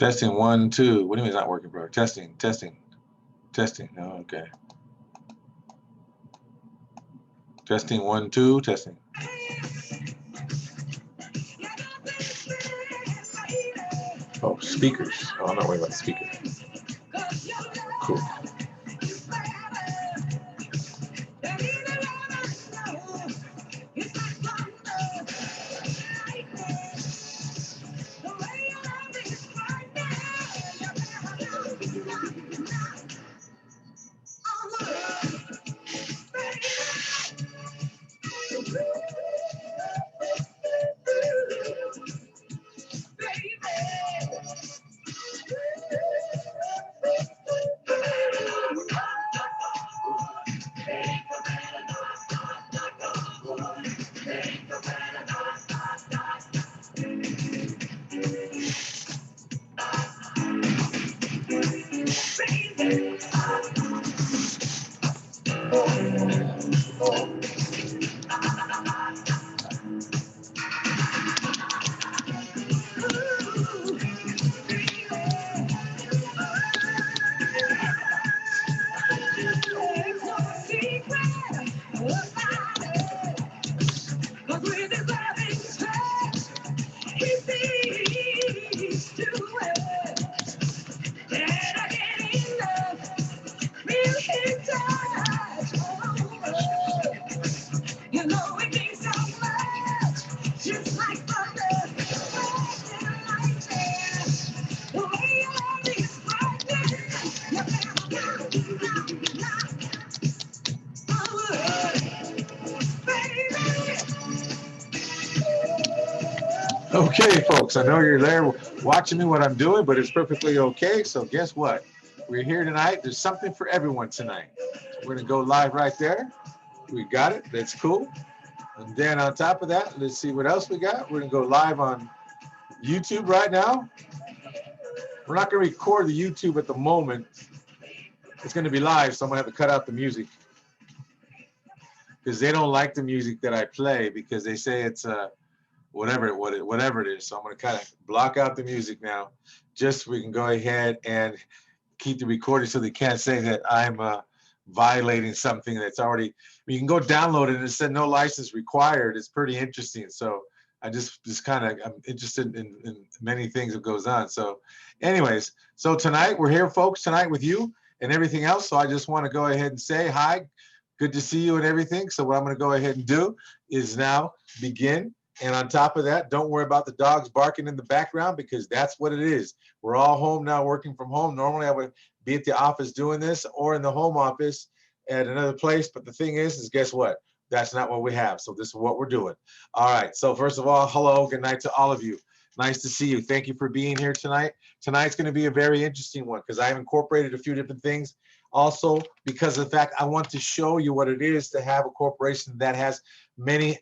Testing 1, 2. What do you mean it's not working, bro? Testing, testing, testing. Oh, okay. Testing 1, 2. Testing. Oh, speakers. Oh, I'm not worried about the speaker. Cool. Okay, folks, I know you're there watching me what I'm doing, but it's perfectly okay. So guess what? We're here tonight. There's something for everyone tonight. We're going to go live right there. We got it. That's cool. And then on top of that, let's see what else we got. We're going to go live on YouTube right now. We're not going to record the YouTube at the moment. It's going to be live, so I'm going to have to cut out the music because they don't like the music that I play because they say it's whatever it is. So I'm going to kind of block out the music now, just so we can go ahead and keep the recording so they can't say that I'm violating something that's already. You can go download it and it said no license required. It's pretty interesting. So I just kind of I'm interested in many things that goes on. So, anyways, so tonight we're here, folks. Tonight with you and everything else. So I just want to go ahead and say hi. Good to see you and everything. So what I'm going to go ahead and do is now begin. And on top of that, don't worry about the dogs barking in the background because that's what it is. We're all home now, working from home. Normally I would be at the office doing this or in the home office at another place. But the thing is guess what? That's not what we have. So this is what we're doing. All right. So first of all, hello, good night to all of you. Nice to see you. Thank you for being here tonight. Tonight's going to be a very interesting one because I've incorporated a few different things. Also, because of the fact I want to show you what it is to have a corporation that has many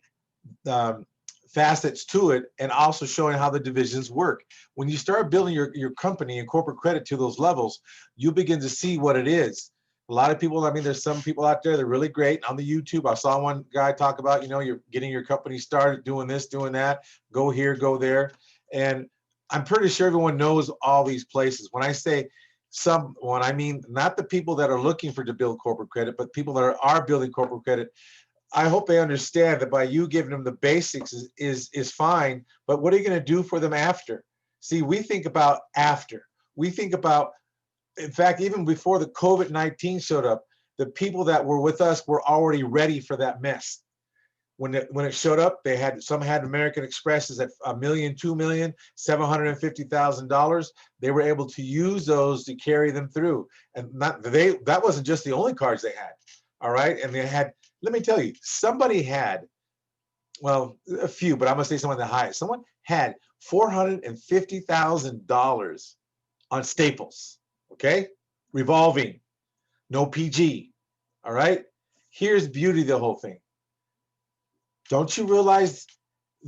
facets to it, and also showing how the divisions work. When you start building your company and corporate credit to those levels, you begin to see what it is. A lot of people, I mean, there's some people out there that are really great on the YouTube. I saw one guy talk about, you know, you're getting your company started, doing this, doing that, go here, go there. And I'm pretty sure everyone knows all these places. When I say someone, I mean not the people that are looking to build corporate credit, but people that are building corporate credit. I hope they understand that by you giving them the basics is fine, but what are you going to do for them after? See, we think about after. We think about, in fact, even before the COVID-19 showed up, the people that were with us were already ready for that mess. When it showed up, some had American Expresses at $1 million, $2 million, $750,000. They were able to use those to carry them through, and that wasn't just the only cards they had. All right, and they had. Let me tell you, somebody had, well, a few, but I'm gonna say someone the highest. Someone had $450,000 on Staples. Okay, revolving, no PG. All right. Here's the beauty of the whole thing. Don't you realize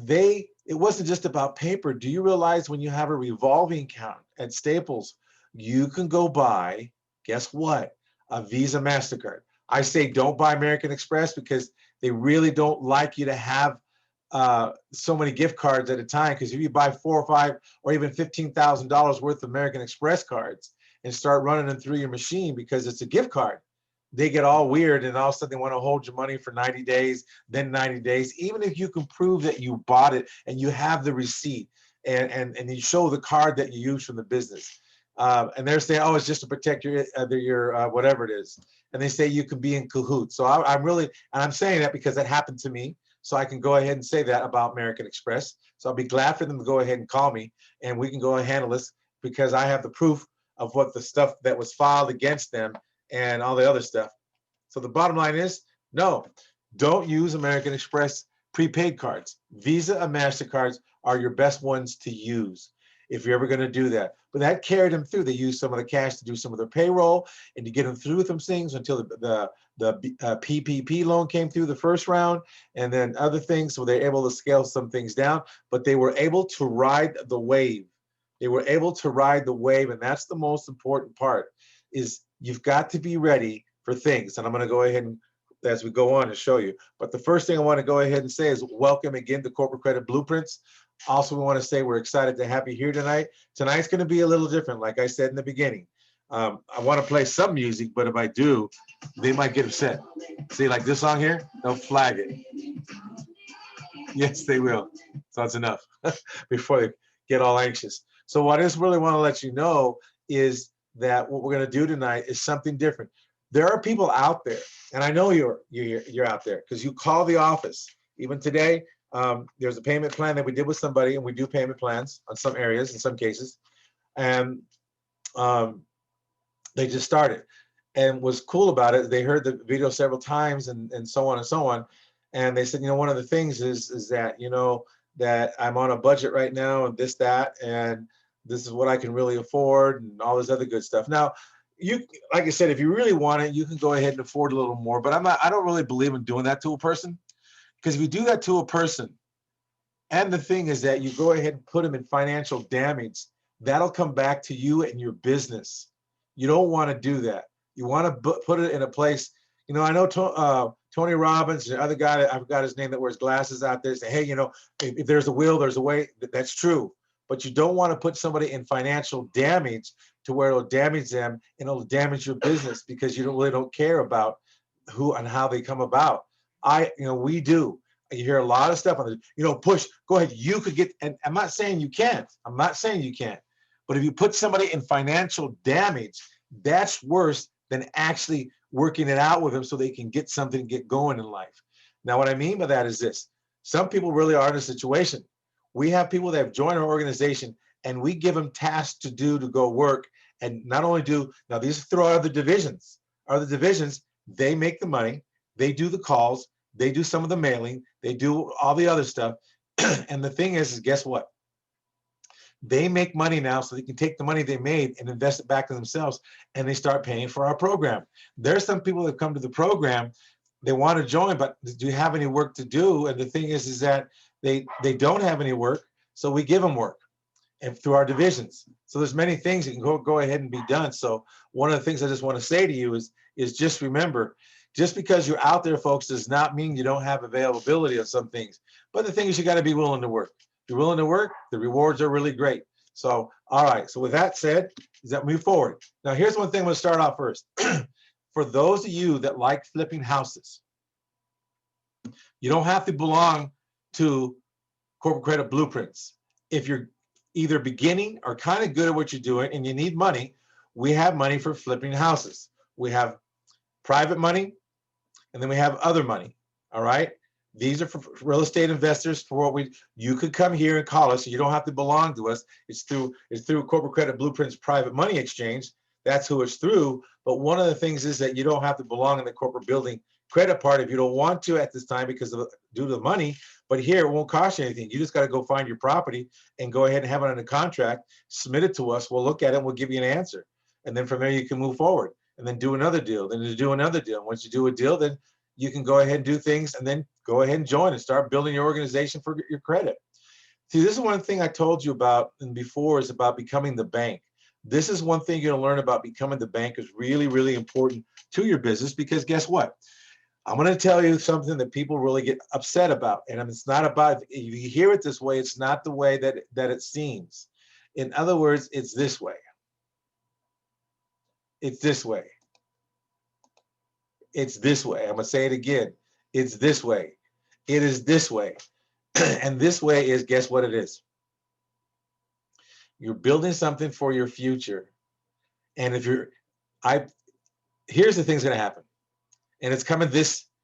it wasn't just about paper? Do you realize when you have a revolving account at Staples, you can go buy, guess what? A Visa, MasterCard. I say don't buy American Express because they really don't like you to have so many gift cards at a time. Because if you buy 4 or 5 or even $15,000 worth of American Express cards and start running them through your machine because it's a gift card, they get all weird, and all of a sudden they want to hold your money for 90 days, then 90 days, even if you can prove that you bought it and you have the receipt, and you show the card that you use from the business. And they're saying, oh, it's just to protect your whatever it is. And they say you can be in cahoots. So I'm really, and I'm saying that because that happened to me. So I can go ahead and say that about American Express. So I'll be glad for them to go ahead and call me, and we can go and handle this, because I have the proof of what the stuff that was filed against them and all the other stuff. So the bottom line is, no, don't use American Express prepaid cards. Visa and MasterCards are your best ones to use if you're ever going to do that. But that carried them through. They used some of the cash to do some of their payroll and to get them through with some things until the PPP loan came through the first round, and then other things. So they're able to scale some things down, but they were able to ride the wave. They were able to ride the wave, and that's the most important part, is you've got to be ready for things. And I'm going to go ahead and, as we go on, and show you. But the first thing I want to go ahead and say is welcome again to Corporate Credit Blueprints. Also, we want to say we're excited to have you here tonight. Tonight's going to be a little different, like I said in the beginning. I want to play some music, but if I do, they might get upset. See, like this song here, they'll flag it. Yes, they will. So that's enough before they get all anxious. So what I just really want to let you know is that what we're going to do tonight is something different. There are people out there, and I know you're out there because you call the office. Even today, there's a payment plan that we did with somebody, and we do payment plans on some areas, in some cases, and they just started. And what's cool about it, they heard the video several times, and so on and so on. And they said, one of the things is that, that I'm on a budget right now, and this, that, and this is what I can really afford, and all this other good stuff. Now, like I said, if you really want it, you can go ahead and afford a little more, but I don't really believe in doing that to a person, because if you do that to a person, and the thing is that you go ahead and put them in financial damage, that'll come back to you and your business. You don't want to do that. You want to put it in a place. I know Tony Robbins, the other guy, I forgot his name, that wears glasses out there, say, hey, if there's a will, there's a way. That's true. But you don't want to put somebody in financial damage to where it'll damage them and it'll damage your business, because you really don't care about who and how they come about. We do. You hear a lot of stuff on the, push, go ahead. You could get, and I'm not saying you can't. I'm not saying you can't. But if you put somebody in financial damage, that's worse than actually working it out with them so they can get something and get going in life. Now, what I mean by that is this. Some people really are in a situation. We have people that have joined our organization, and we give them tasks to do, to go work, and not only do, now these are through our other divisions. Our other divisions, they make the money, they do the calls, they do some of the mailing, they do all the other stuff. And the thing is guess what? They make money now, so they can take the money they made and invest it back in themselves, and they start paying for our program. There's some people that come to the program, they want to join, but do you have any work to do? And the thing is that they don't have any work, so we give them work, and through our divisions. So there's many things that can go ahead and be done. So one of the things I just want to say to you is just remember, just because you're out there, folks, does not mean you don't have availability of some things. But the thing is, you got to be willing to work. If you're willing to work, the rewards are really great. So, all right. So with that said, is that move forward. Now, here's one thing I'm going to start off first. For those of you that like flipping houses, you don't have to belong to Corporate Credit Blueprints. If you're either beginning or kind of good at what you're doing and you need money, we have money for flipping houses. We have private money, and then we have other money. All right. These are for real estate investors. For what you could come here and call us. So you don't have to belong to us. It's through Corporate Credit Blueprints Private Money Exchange. That's who it's through. But one of the things is that you don't have to belong in the corporate building credit part if you don't want to at this time, because due to the money. But here, it won't cost you anything. You just got to go find your property and go ahead and have it under contract, submit it to us. We'll look at it and we'll give you an answer. And then from there, you can move forward and then do another deal, then do another deal. Once you do a deal, then you can go ahead and do things, and then go ahead and join and start building your organization for your credit. See, this is one thing I told you about and before, is about becoming the bank. This is one thing you're going to learn about becoming the bank is really, really important to your business, because guess what? I'm going to tell you something that people really get upset about. And it's not about, if you hear it this way, it's not the way that it seems. In other words, it's this way. It's this way. It's this way. I'm going to say it again. It's this way. It is this way. And this way is, guess what it is? You're building something for your future. And if you're, here's the thing's going to happen. And it's coming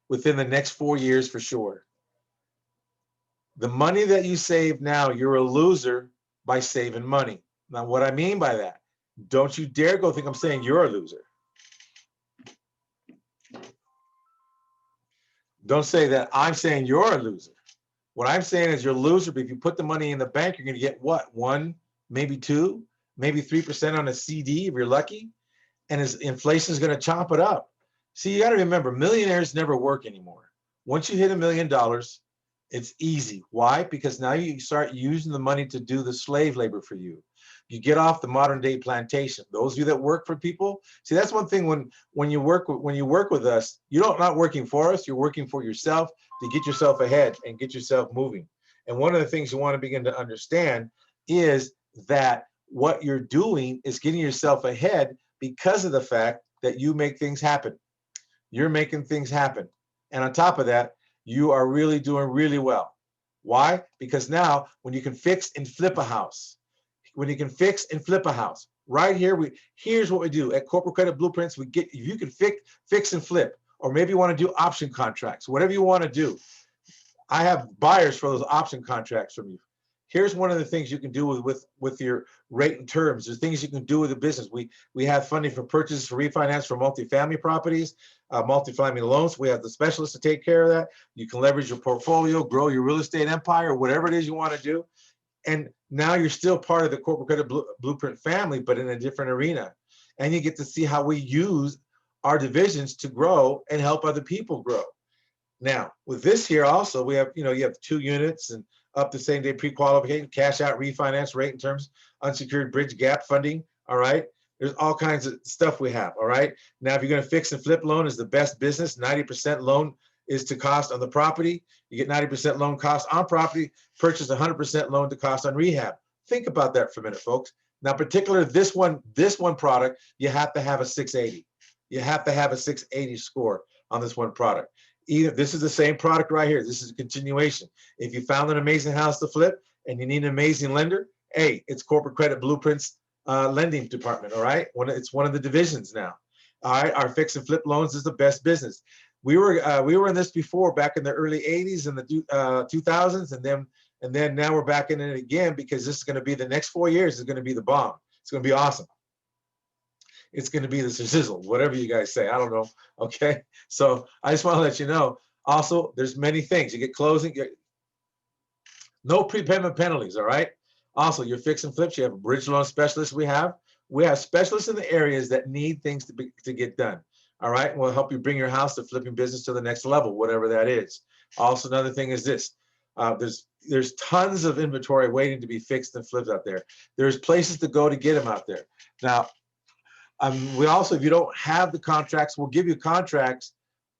within the next 4 years for sure. The money that you save now, you're a loser by saving money. Now, what I mean by that, don't you dare go think I'm saying you're a loser. Don't say that I'm saying you're a loser. What I'm saying is you're a loser, but if you put the money in the bank, you're going to get what? 1, maybe 2, maybe 3% on a CD if you're lucky. And as inflation is going to chop it up. See, you got to remember, millionaires never work anymore. Once you hit $1 million, it's easy. Why? Because now you start using the money to do the slave labor for you. You get off the modern day plantation. Those of you that work for people, see, that's one thing when you work with us, you're not working for us, you're working for yourself to get yourself ahead and get yourself moving. And one of the things you want to begin to understand is that what you're doing is getting yourself ahead because of the fact that you make things happen. You're making things happen. And on top of that, you are really doing really well. Why? Because now when you can fix and flip a house, right here, here's what we do at Corporate Credit Blueprints. If you can fix and flip, or maybe you want to do option contracts, whatever you want to do. I have buyers for those option contracts from you. Here's one of the things you can do with your rate and terms. There's things you can do with the business. We have funding for purchases, for refinance for multifamily properties, multifamily loans. We have the specialists to take care of that. You can leverage your portfolio, grow your real estate empire, whatever it is you want to do. And now you're still part of the Corporate Credit Blueprint family, but in a different arena. And you get to see how we use our divisions to grow and help other people grow. Now, with this here also, we have, you have 2 units and up to same day pre-qualification, cash out, refinance, rate and terms, unsecured bridge gap funding. All right. There's all kinds of stuff we have. All right. Now, if you're going to fix and flip loan is the best business, 90% loan is to cost on the property. You get 90% loan cost on property, purchase 100% loan to cost on rehab. Think about that for a minute, folks. Now, particular this one product, you have to have a 680. You have to have a 680 score on this one product. This is the same product right here. This is a continuation. If you found an amazing house to flip and you need an amazing lender, hey, it's Corporate Credit Blueprints lending department. All right, it's one of the divisions now. All right, our fix and flip loans is the best business. We were in this before back in the early 80s and the 2000s, and then now we're back in it again because this is going to be the next 4 years is going to be the bomb. It's going to be awesome. It's going to be the sizzle, whatever you guys say. I don't know. Okay. So I just want to let you know. Also, there's many things. You get closing. No prepayment penalties. All right. Also, you're fix and flips. You have a bridge loan specialist. We have specialists in the areas that need things to get done. All right. We'll help you bring your house to flipping business to the next level, whatever that is. Also, another thing is this. There's tons of inventory waiting to be fixed and flipped out there. There's places to go to get them out there. Now, we also, if you don't have the contracts, we'll give you contracts,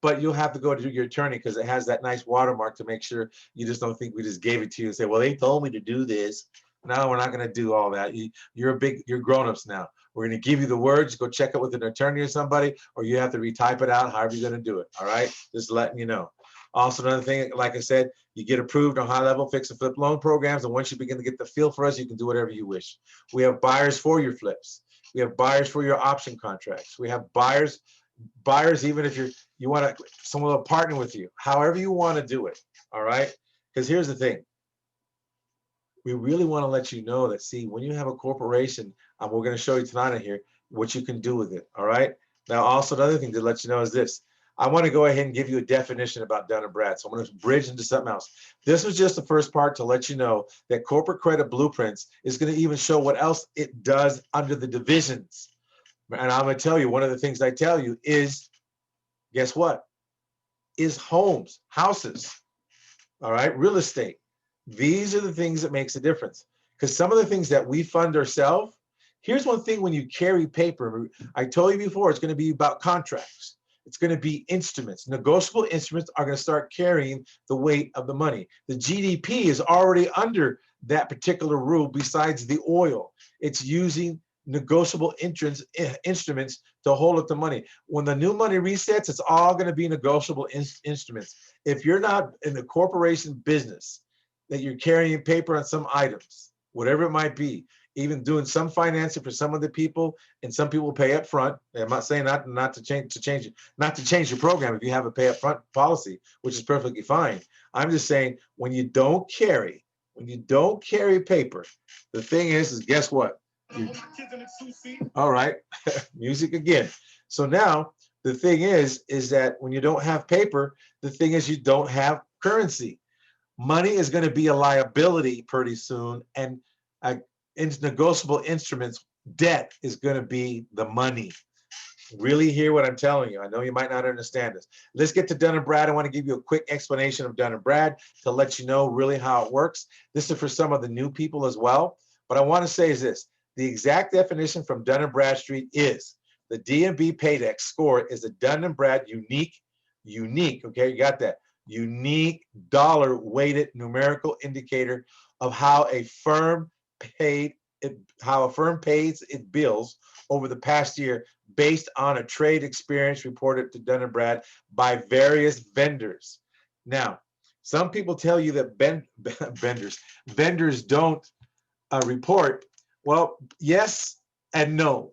but you'll have to go to your attorney because it has that nice watermark to make sure you just don't think we just gave it to you and say, well, they told me to do this. No, we're not going to do all that. You're grown-ups now. We're going to give you the words, go check it with an attorney or somebody, or you have to retype it out, however you're going to do it. All right. Just letting you know. Also, another thing, like I said, you get approved on high-level fix and flip loan programs. And once you begin to get the feel for us, you can do whatever you wish. We have buyers for your flips. We have buyers for your option contracts. We have buyers even if you want to, someone will partner with you, however you want to do it. All right. Because here's the thing. We really want to let you know that, see, when you have a corporation, we're going to show you tonight here what you can do with it. All right. Now, also another thing to let you know is this. I want to go ahead and give you a definition about Dun & Brad. So I'm going to bridge into something else. This was just the first part to let you know that Corporate Credit Blueprints is going to even show what else it does under the divisions. And I'm going to tell you, one of the things I tell you is, guess what? Is homes, houses, all right, real estate. These are the things that makes a difference. Because some of the things that we fund ourselves, here's one thing when you carry paper, I told you before, it's going to be about contracts. It's going to be instruments. Negotiable instruments are going to start carrying the weight of the money. The GDP is already under that particular rule besides the oil. It's using negotiable instruments to hold up the money. When the new money resets, it's all going to be negotiable instruments. If you're not in the corporation business, that you're carrying paper on some items, whatever it might be, even doing some financing for some of the people, and some people pay up front. I'm not saying not to change your program if you have a pay up front policy, which is perfectly fine. I'm just saying when you don't carry paper, the thing is guess what? All right, music again. So now the thing is that when you don't have paper, the thing is you don't have currency. Money is going to be a liability pretty soon, and in negotiable instruments, debt is going to be the money. Really hear what I'm telling you. I know you might not understand this. Let's get to Dun & Brad. I want to give you a quick explanation of Dun & Brad to let you know really how it works. This is for some of the new people as well. But I want to say is this. The exact definition from Dun & Bradstreet is the D&B Paydex score is a Dun & Brad unique, okay, you got that, unique dollar-weighted numerical indicator of how a firm pays its bills over the past year based on a trade experience reported to Dun & Brad by various vendors. Now, some people tell you that vendors don't report. Well, yes and no.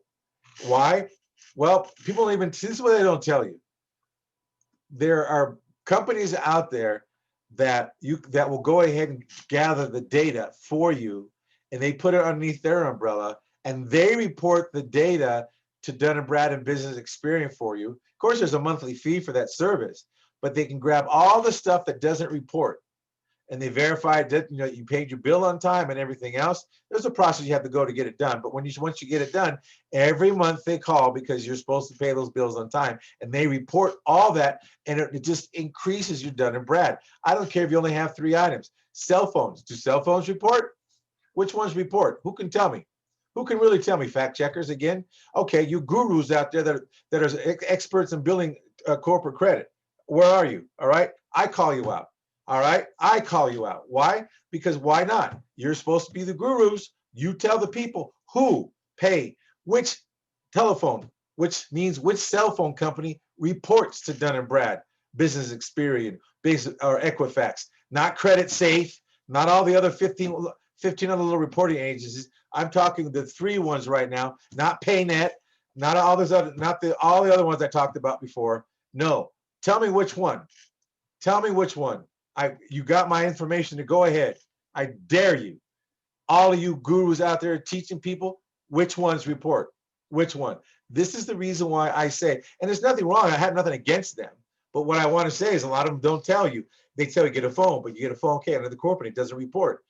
Why? Well, people don't even, this is what they don't tell you. There are companies out there that will go ahead and gather the data for you, and they put it underneath their umbrella, and they report the data to Dun & Brad and Business Experience for you. Of course, there's a monthly fee for that service, but they can grab all the stuff that doesn't report, and they verify that you paid your bill on time and everything else. There's a process you have to go to get it done. But once you get it done, every month they call because you're supposed to pay those bills on time, and they report all that, and it just increases your Dun & Brad. I don't care if you only have 3 items. Cell phones. Do cell phones report? Which ones report? Who can tell me? Who can really tell me? Fact checkers again? Okay, you gurus out there that are experts in billing corporate credit. Where are you? All right, I call you out. All right, I call you out. Why? Because why not? You're supposed to be the gurus. You tell the people who pay which telephone, which means which cell phone company reports to Dun & Brad, Business Experience, or Equifax, not Credit Safe, not all the other 15 other little reporting agencies. I'm talking the 3 ones right now, not PayNet, not all those other, all the other ones I talked about before. No, tell me which one. Tell me which one. You got my information to go ahead. I dare you. All of you gurus out there teaching people, which ones report? Which one? This is the reason why I say, and there's nothing wrong. I have nothing against them. But what I want to say is a lot of them don't tell you. They tell you get a phone, but you get a phone, okay, under the corporate, it doesn't report.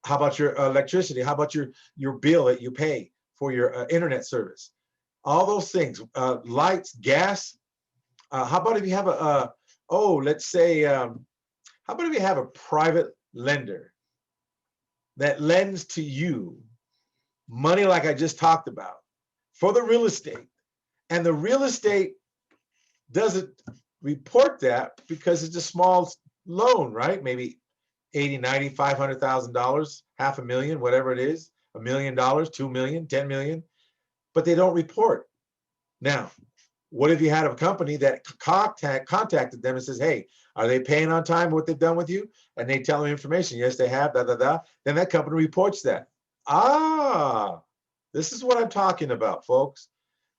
How about your electricity? How about your bill that you pay for your internet service? All those things, lights, gas. How about if you have let's say, how about if you have a private lender that lends to you money like I just talked about for the real estate, and the real estate doesn't report that because it's a small loan, right? Maybe 80, 90, $500,000, half a million, whatever it is, $1 million, 2 million, 10 million, but they don't report. Now, what if you had a company that contacted them and says, hey, are they paying on time what they've done with you? And they tell them information. Yes, they have, Then that company reports that. This is what I'm talking about, folks.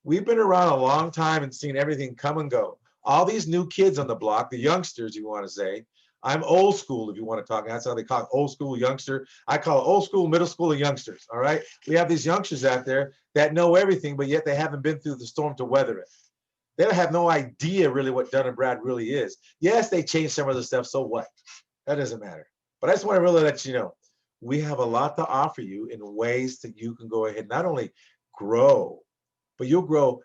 We've been around a long time and seen everything come and go. All these new kids on the block, the youngsters, you want to say. I'm old school, if you want to talk. That's how they call it, old school youngster. I call it old school, middle school, and youngsters, all right? We have these youngsters out there that know everything, but yet they haven't been through the storm to weather it. They don't have no idea really what Dun & Brad really is. Yes, they changed some of the stuff, so what? That doesn't matter. But I just want to really let you know, we have a lot to offer you in ways that you can go ahead and not only grow, but you'll grow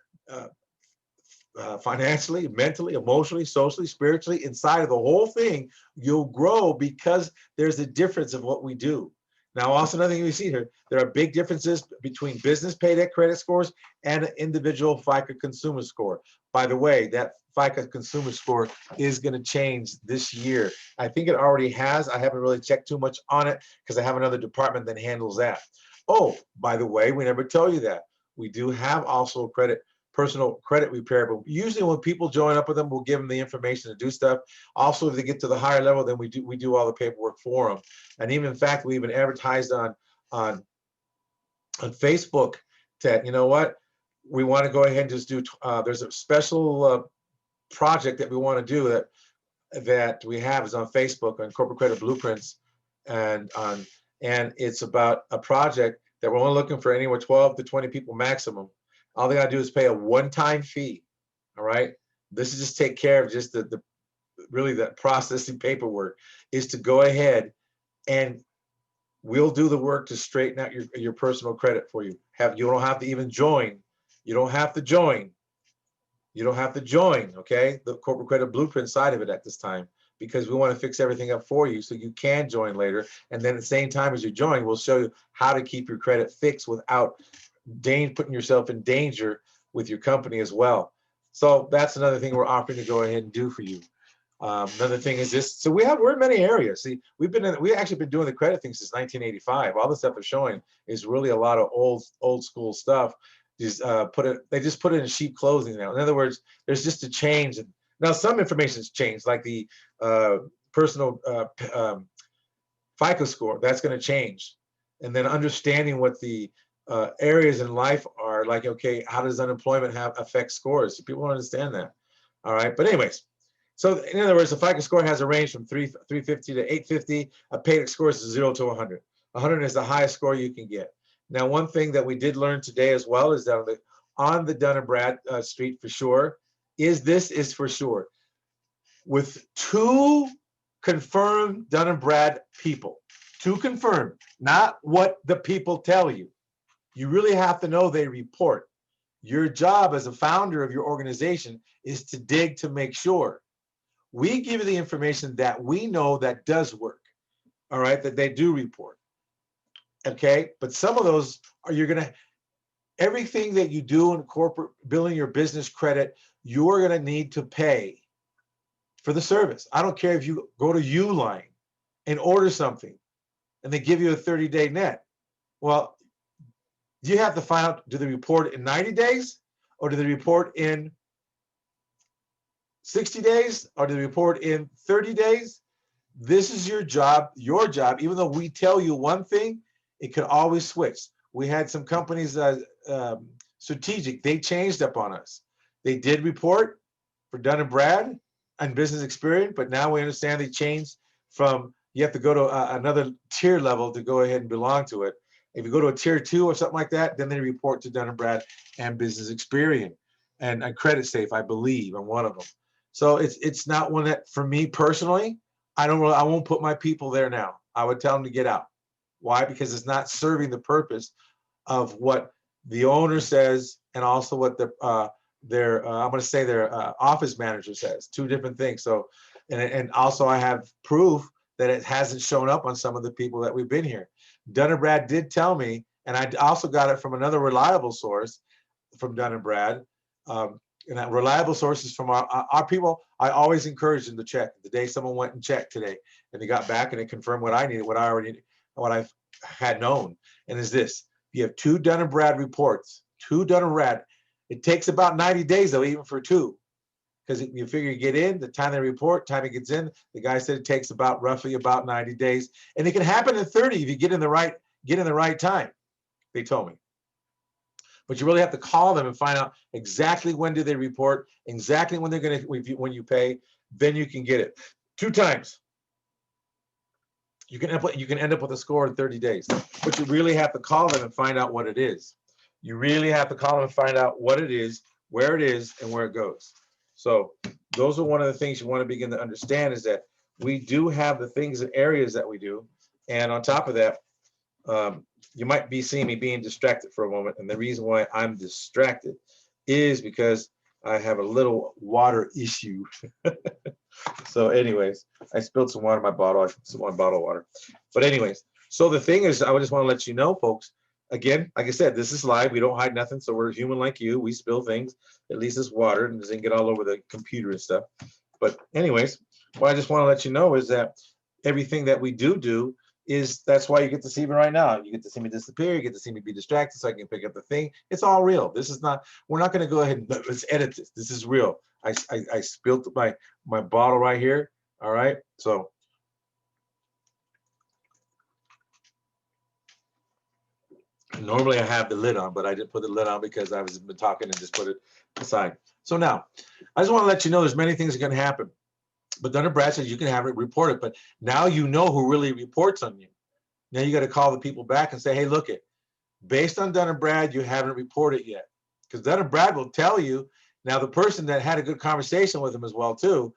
financially, mentally, emotionally, socially, spiritually, inside of the whole thing. You'll grow because there's a difference of what we do. Now, also another thing we see here, there are big differences between business paydebt credit scores and an individual FICO consumer score. By the way, that FICO consumer score is going to change this year. I think it already has. I haven't really checked too much on it because I have another department that handles that. Oh, by the way, we never tell you that. We do have also personal credit repair, but usually when people join up with them, we'll give them the information to do stuff. Also, if they get to the higher level, then we do all the paperwork for them. And even in fact, we even advertised on Facebook that, you know what, we want to go ahead and just do. There's a special project that we want to do that we have is on Facebook on Corporate Credit Blueprints, and it's about a project that we're only looking for anywhere 12 to 20 people maximum. All they got to do is pay a one-time fee. All right. This is just take care of just really the processing paperwork, is to go ahead and we'll do the work to straighten out your personal credit for you. You don't have to even join. You don't have to join. You don't have to join, okay, the Corporate Credit Blueprint side of it at this time, because we want to fix everything up for you so you can join later. And then at the same time as you join, we'll show you how to keep your credit fixed without putting yourself in danger with your company as well. So that's another thing we're offering to go ahead and do for you. Another thing is this. So we're in many areas. See, we've actually been doing the credit thing since 1985. All the stuff we're showing is really a lot of old school stuff. They just put it in sheet clothing now. In other words, there's just a change. Now some information's changed, like the personal FICO score. That's going to change, and then understanding what the areas in life are like. Okay, how does unemployment affect scores? So people don't understand that. All right, but anyways. So in other words, the FICO score has a range from 350 to 850. A paydebt score is 0 to 100. 100 is the highest score you can get. Now, one thing that we did learn today as well is that on the Dun & Brad Street for sure, is for sure. With 2 confirmed Dun & Brad people, 2 confirmed, not what the people tell you. You really have to know they report. Your job as a founder of your organization is to dig to make sure. We give you the information that we know that does work, all right, that they do report, okay? But some of those everything that you do in corporate, building your business credit, you're gonna need to pay for the service. I don't care if you go to Uline and order something and they give you a 30-day net. Well, you have to find out, do they report in 90 days or do they report in 60 days or do they report in 30 days? This is your job, even though we tell you one thing, it could always switch. We had some companies, Strategic, they changed up on us. They did report for Dun & Brad and Business Experience, but now we understand they changed from, you have to go to another tier level to go ahead and belong to it. If you go to a tier 2 or something like that, then they report to Dun & Brad and Business Experience and Credit Safe, I believe, on one of them. So it's not one that, for me personally, I won't put my people there now. I would tell them to get out. Why? Because it's not serving the purpose of what the owner says and also what their I'm going to say their office manager says. 2 different things. So, and also I have proof that it hasn't shown up on some of the people that we've been here. Dun & Brad did tell me, and I also got it from another reliable source from Dun & Brad. And that reliable sources from our people, I always encourage them to check. The day someone went and checked today, and they got back and they confirmed what I needed, what I had known, and is this: you have 2 Dun & Brad reports, 2 Dun & Brad. It takes about 90 days though, even for 2, because you figure you get in, the time they report, time it gets in. The guy said it takes roughly about 90 days, and it can happen in 30 if you get in the right time. They told me. But you really have to call them and find out exactly when do they report, exactly when they're going to, when you pay, then you can get it. 2 times. You can end up with a score in 30 days, but you really have to call them and find out what it is. You really have to call them and find out what it is, where it is, and where it goes. So those are one of the things you want to begin to understand, is that we do have the things and areas that we do. And on top of that, you might be seeing me being distracted for a moment. And the reason why I'm distracted is because I have a little water issue. So anyways, I spilled some water in my bottle. I spilled some bottle of water. But anyways, So the thing is, I just want to let you know, folks, again, like I said, this is live. We don't hide nothing. So we're human like you. We spill things. At least it's water and it doesn't get all over the computer and stuff. But anyways, what I just want to let you know is that everything that we do is, that's why you get to see me right now. You get to see me disappear. You get to see me be distracted so I can pick up the thing. It's all real. This is not, we're not going to go ahead and let's edit this. This is real. I spilled my bottle right here. All right. So normally I have the lid on, but I didn't put the lid on because I was been talking and just put it aside. So now I just want to let you know there's many things that can happen. But Dun & Bradstreet, you can have it reported, but now you know who really reports on you. Now you got to call the people back and say, hey, look it, based on Dun & Brad, you haven't reported yet. Because Dun & Brad will tell you. Now the person that had a good conversation with him as well too,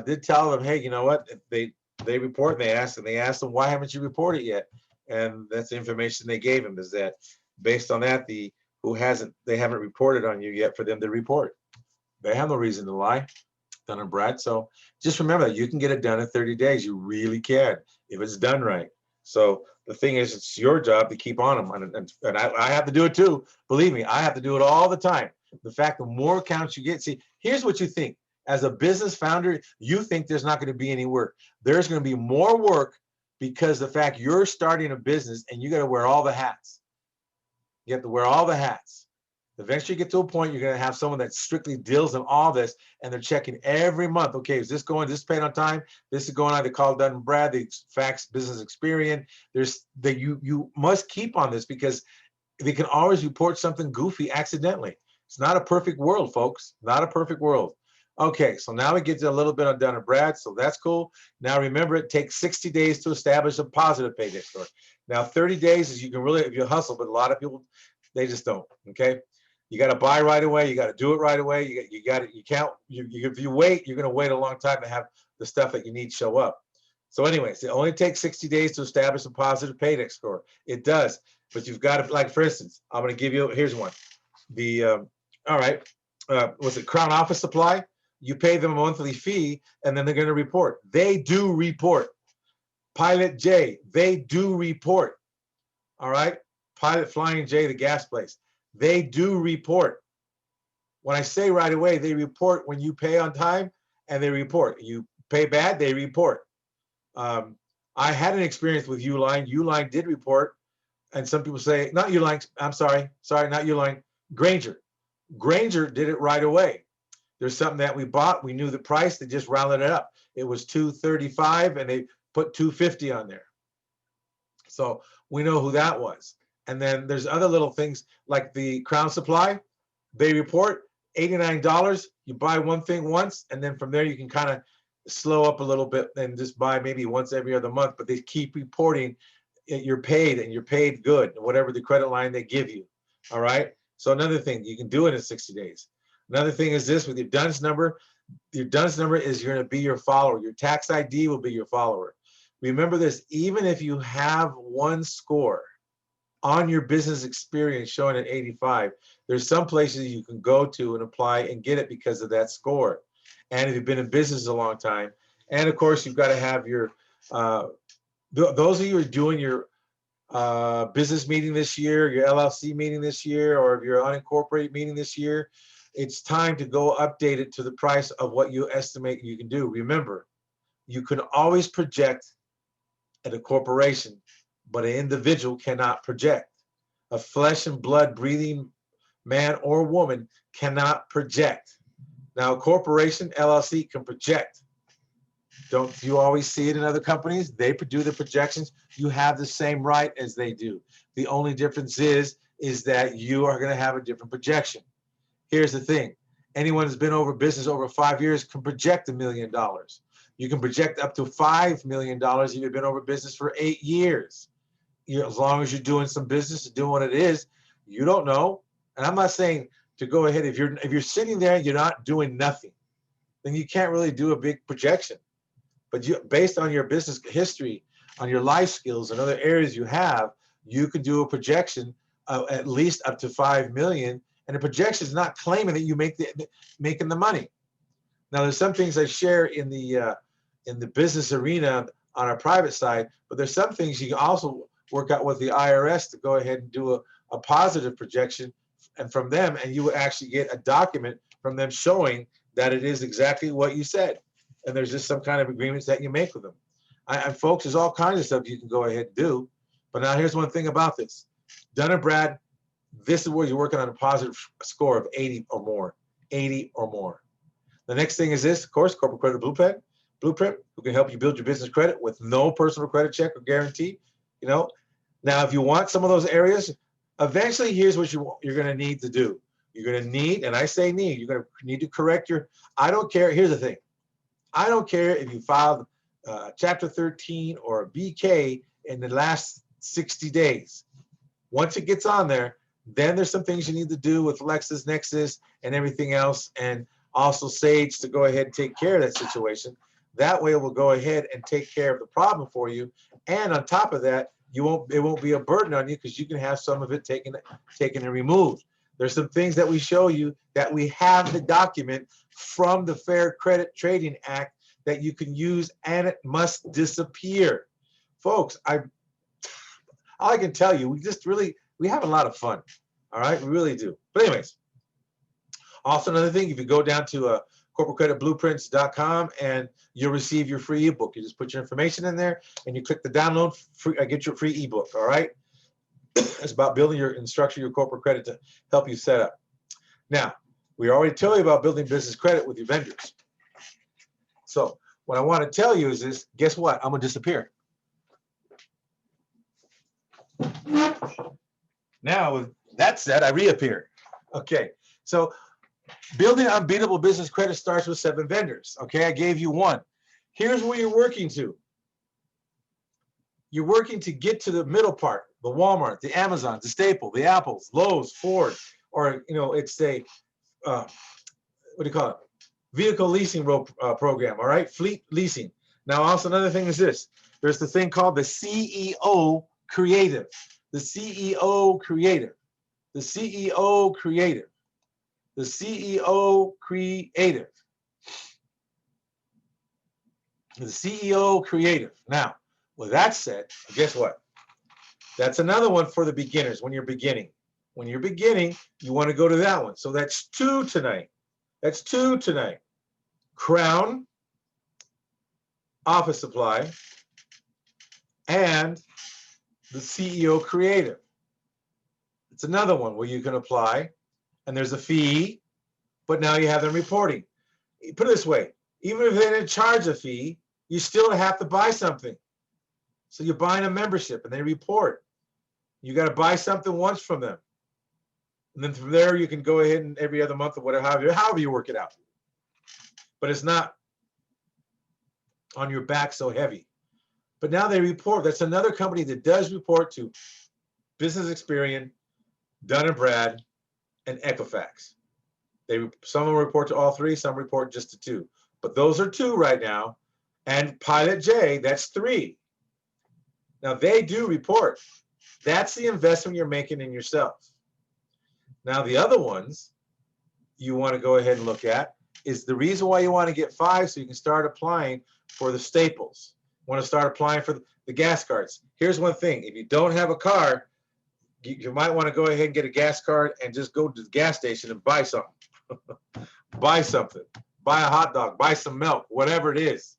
did tell them, hey, you know what, if they report, and they asked them, why haven't you reported yet? And that's the information they gave him, is that based on that, they haven't reported on you yet for them to report. They have no reason to lie. Dun & Brad. So just remember that you can get it done in 30 days. You really can, if it's done right. So the thing is, it's your job to keep on them. And I have to do it too. Believe me, I have to do it all the time. The fact, the more accounts you get, see, here's what you think. As a business founder, you think there's not going to be any work. There's going to be more work because the fact you're starting a business and you got to wear all the hats. You have to wear all the hats. Eventually you get to a point, you're going to have someone that strictly deals in all this, and they're checking every month. Okay, is this going, this paid on time? This is going on. They call Dun & Brad, the fax business Experian. There's that you must keep on this, because they can always report something goofy accidentally. It's not a perfect world, folks. Not a perfect world. Okay, so now we get to a little bit on Dun & Brad, so that's cool. Now remember, it takes 60 days to establish a positive paycheck score. Now 30 days is, you can really, if you hustle, but a lot of people, they just don't. Okay. You got to buy right away. You got to do it right away. You can't, if you wait, you're going to wait a long time to have the stuff that you need show up. So anyways, it only takes 60 days to establish a positive paycheck score. It does, but you've got to, like, for instance, I'm going to give you, here's one. All right, was it Crown Office Supply? You pay them a monthly fee, and then they're going to report. They do report. Pilot J, they do report. All right, Pilot Flying J, the gas place. They do report. When I say right away, they report when you pay on time, and they report. You pay bad, they report. I had an experience with Uline. Uline did report, and some people say, not Uline, I'm sorry, not Uline, Grainger. Grainger did it right away. There's something that we bought, we knew the price, they just rounded it up. It was $235, and they put $250 on there. So we know who that was. And then there's other little things like the Crown Supply. They report $89. You buy one thing once, and then from there you can kind of slow up a little bit and just buy maybe once every other month. But they keep reporting you're paid, and you're paid good, whatever the credit line they give you. All right. So another thing, you can do it in 60 days. Another thing is this, with your DUNS number. Your DUNS number is going to be your follower. Your tax ID will be your follower. Remember this, even if you have one score on your business experience showing at 85, there's some places you can go to and apply and get it because of that score. And if you've been in business a long time, and of course you've got to have your, those of you who are doing your business meeting this year, your LLC meeting this year, or if you're unincorporated meeting this year, it's time to go update it to the price of what you estimate you can do. Remember, you can always project at a corporation, but an individual cannot project. A flesh and blood breathing man or woman cannot project. Now, a corporation, LLC, can project. Don't you always see it in other companies? They do the projections. You have the same right as they do. The only difference is that you are going to have a different projection. Here's the thing. Anyone who's been over business over 5 years can project $1 million. You can project up to $5 million if you've been over business for 8 years. As long as you're doing some business, doing what it is, you don't know. And I'm not saying to go ahead, if you're sitting there and you're not doing nothing, then you can't really do a big projection. But based on your business history, on your life skills and other areas you have, you can do a projection of at least up to 5 million. And the projection is not claiming that you making the money. Now, there's some things I share in the business arena on our private side, but there's some things you also work out with the IRS to go ahead and do a positive projection and from them, and you would actually get a document from them showing that it is exactly what you said. And there's just some kind of agreements that you make with them. And folks, there's all kinds of stuff you can go ahead and do. But now here's one thing about this. Dun & Brad, this is where you're working on a positive score of 80 or more. 80 or more. The next thing is this, of course, Corporate Credit Blueprint, who can help you build your business credit with no personal credit check or guarantee. You know, now if you want some of those areas, eventually here's what you're going to need to do. You're going to need, and I say need, you're going to need to correct your, I don't care, here's the thing. I don't care if you filed Chapter 13 or a BK in the last 60 days. Once it gets on there, then there's some things you need to do with LexisNexis and everything else, and also Sage to go ahead and take care of that situation. That way it will go ahead and take care of the problem for you. And on top of that, it won't be a burden on you because you can have some of it taken and removed. There's some things that we show you that we have the document from the Fair Credit Trading Act that you can use, and it must disappear. Folks, all I can tell you, we have a lot of fun. All right, we really do. But anyways, also another thing, if you go down to corporatecreditblueprints.com and you'll receive your free ebook. You just put your information in there and you click the download, get your free ebook, all right? It's about building and structuring your corporate credit to help you set up. Now, we already told you about building business credit with your vendors. So what I want to tell you is this, guess what? I'm going to disappear. Now, with that said, I reappear. Okay, so building unbeatable business credit starts with 7 vendors. Okay, I gave you 1. Here's where you're working to. You're working to get to the middle part, the Walmart, the Amazon, the Staples, the Apples, Lowe's, Ford, or, you know, it's a, what do you call it? Vehicle leasing program, all right? Fleet leasing. Now, also another thing is this. There's the thing called the CEO Creative. The CEO Creative. The CEO Creative. The CEO Creative. The CEO Creative. Now, with that said, guess what? That's another one for the beginners when you're beginning. When you're beginning, you want to go to that one. So that's 2 tonight. That's 2 tonight. Crown, Office Supply, and the CEO Creative. It's another one where you can apply, and there's a fee, but now you have them reporting. Put it this way, even if they didn't charge a fee, you still have to buy something. So you're buying a membership, and they report. You got to buy something once from them. And then from there, you can go ahead and every other month or whatever, however you work it out. But it's not on your back so heavy. But now they report. That's another company that does report to Business Experian, Dun & Brad, and Equifax. Some will report to all 3, some report just to 2. But those are 2 right now. And Pilot J, that's 3. Now they do report. That's the investment you're making in yourself. Now the other ones you want to go ahead and look at is the reason why you want to get 5 so you can start applying for the Staples. You want to start applying for the gas cards. Here's one thing. If you don't have a car, you might want to go ahead and get a gas card and just go to the gas station and buy something. Buy something. Buy a hot dog. Buy some milk. Whatever it is.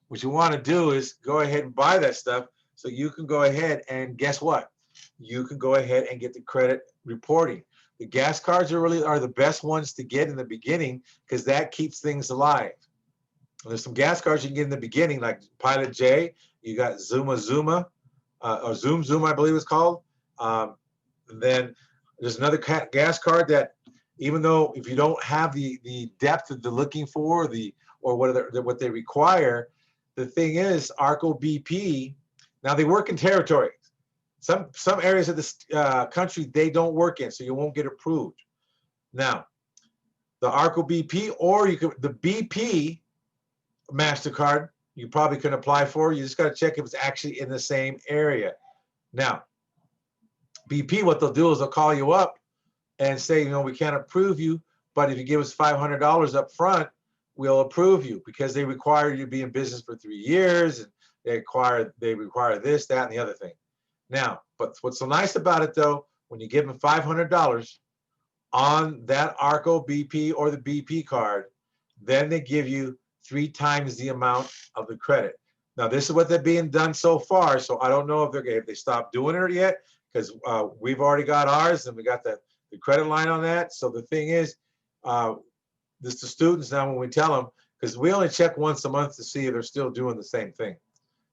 What you want to do is go ahead and buy that stuff so you can go ahead and guess what? You can go ahead and get the credit reporting. The gas cards are the best ones to get in the beginning because that keeps things alive. There's some gas cards you can get in the beginning, like Pilot J. You got Zuma, or Zoom, I believe it's called. Then there's another gas card that, even though if you don't have the depth that they're looking for, or what they require, the thing is, ARCO BP. Now they work in territories. Some areas of this country they don't work in, so you won't get approved. Now, the ARCO BP, or the BP MasterCard, you probably can apply for. You just got to check if it's actually in the same area. Now, BP, what they'll do is they'll call you up and say, we can't approve you, but if you give us $500 up front, we'll approve you because they require you to be in business for 3 years, and they require this, that, and the other thing. Now, but what's so nice about it though, when you give them $500 on that ARCO BP or the BP card, then they give you 3 times the amount of the credit. Now, this is what they're being done so far. So I don't know if they stopped doing it yet, because we've already got ours and we got the credit line on that. So the thing is, this to students now when we tell them, because we only check once a month to see if they're still doing the same thing.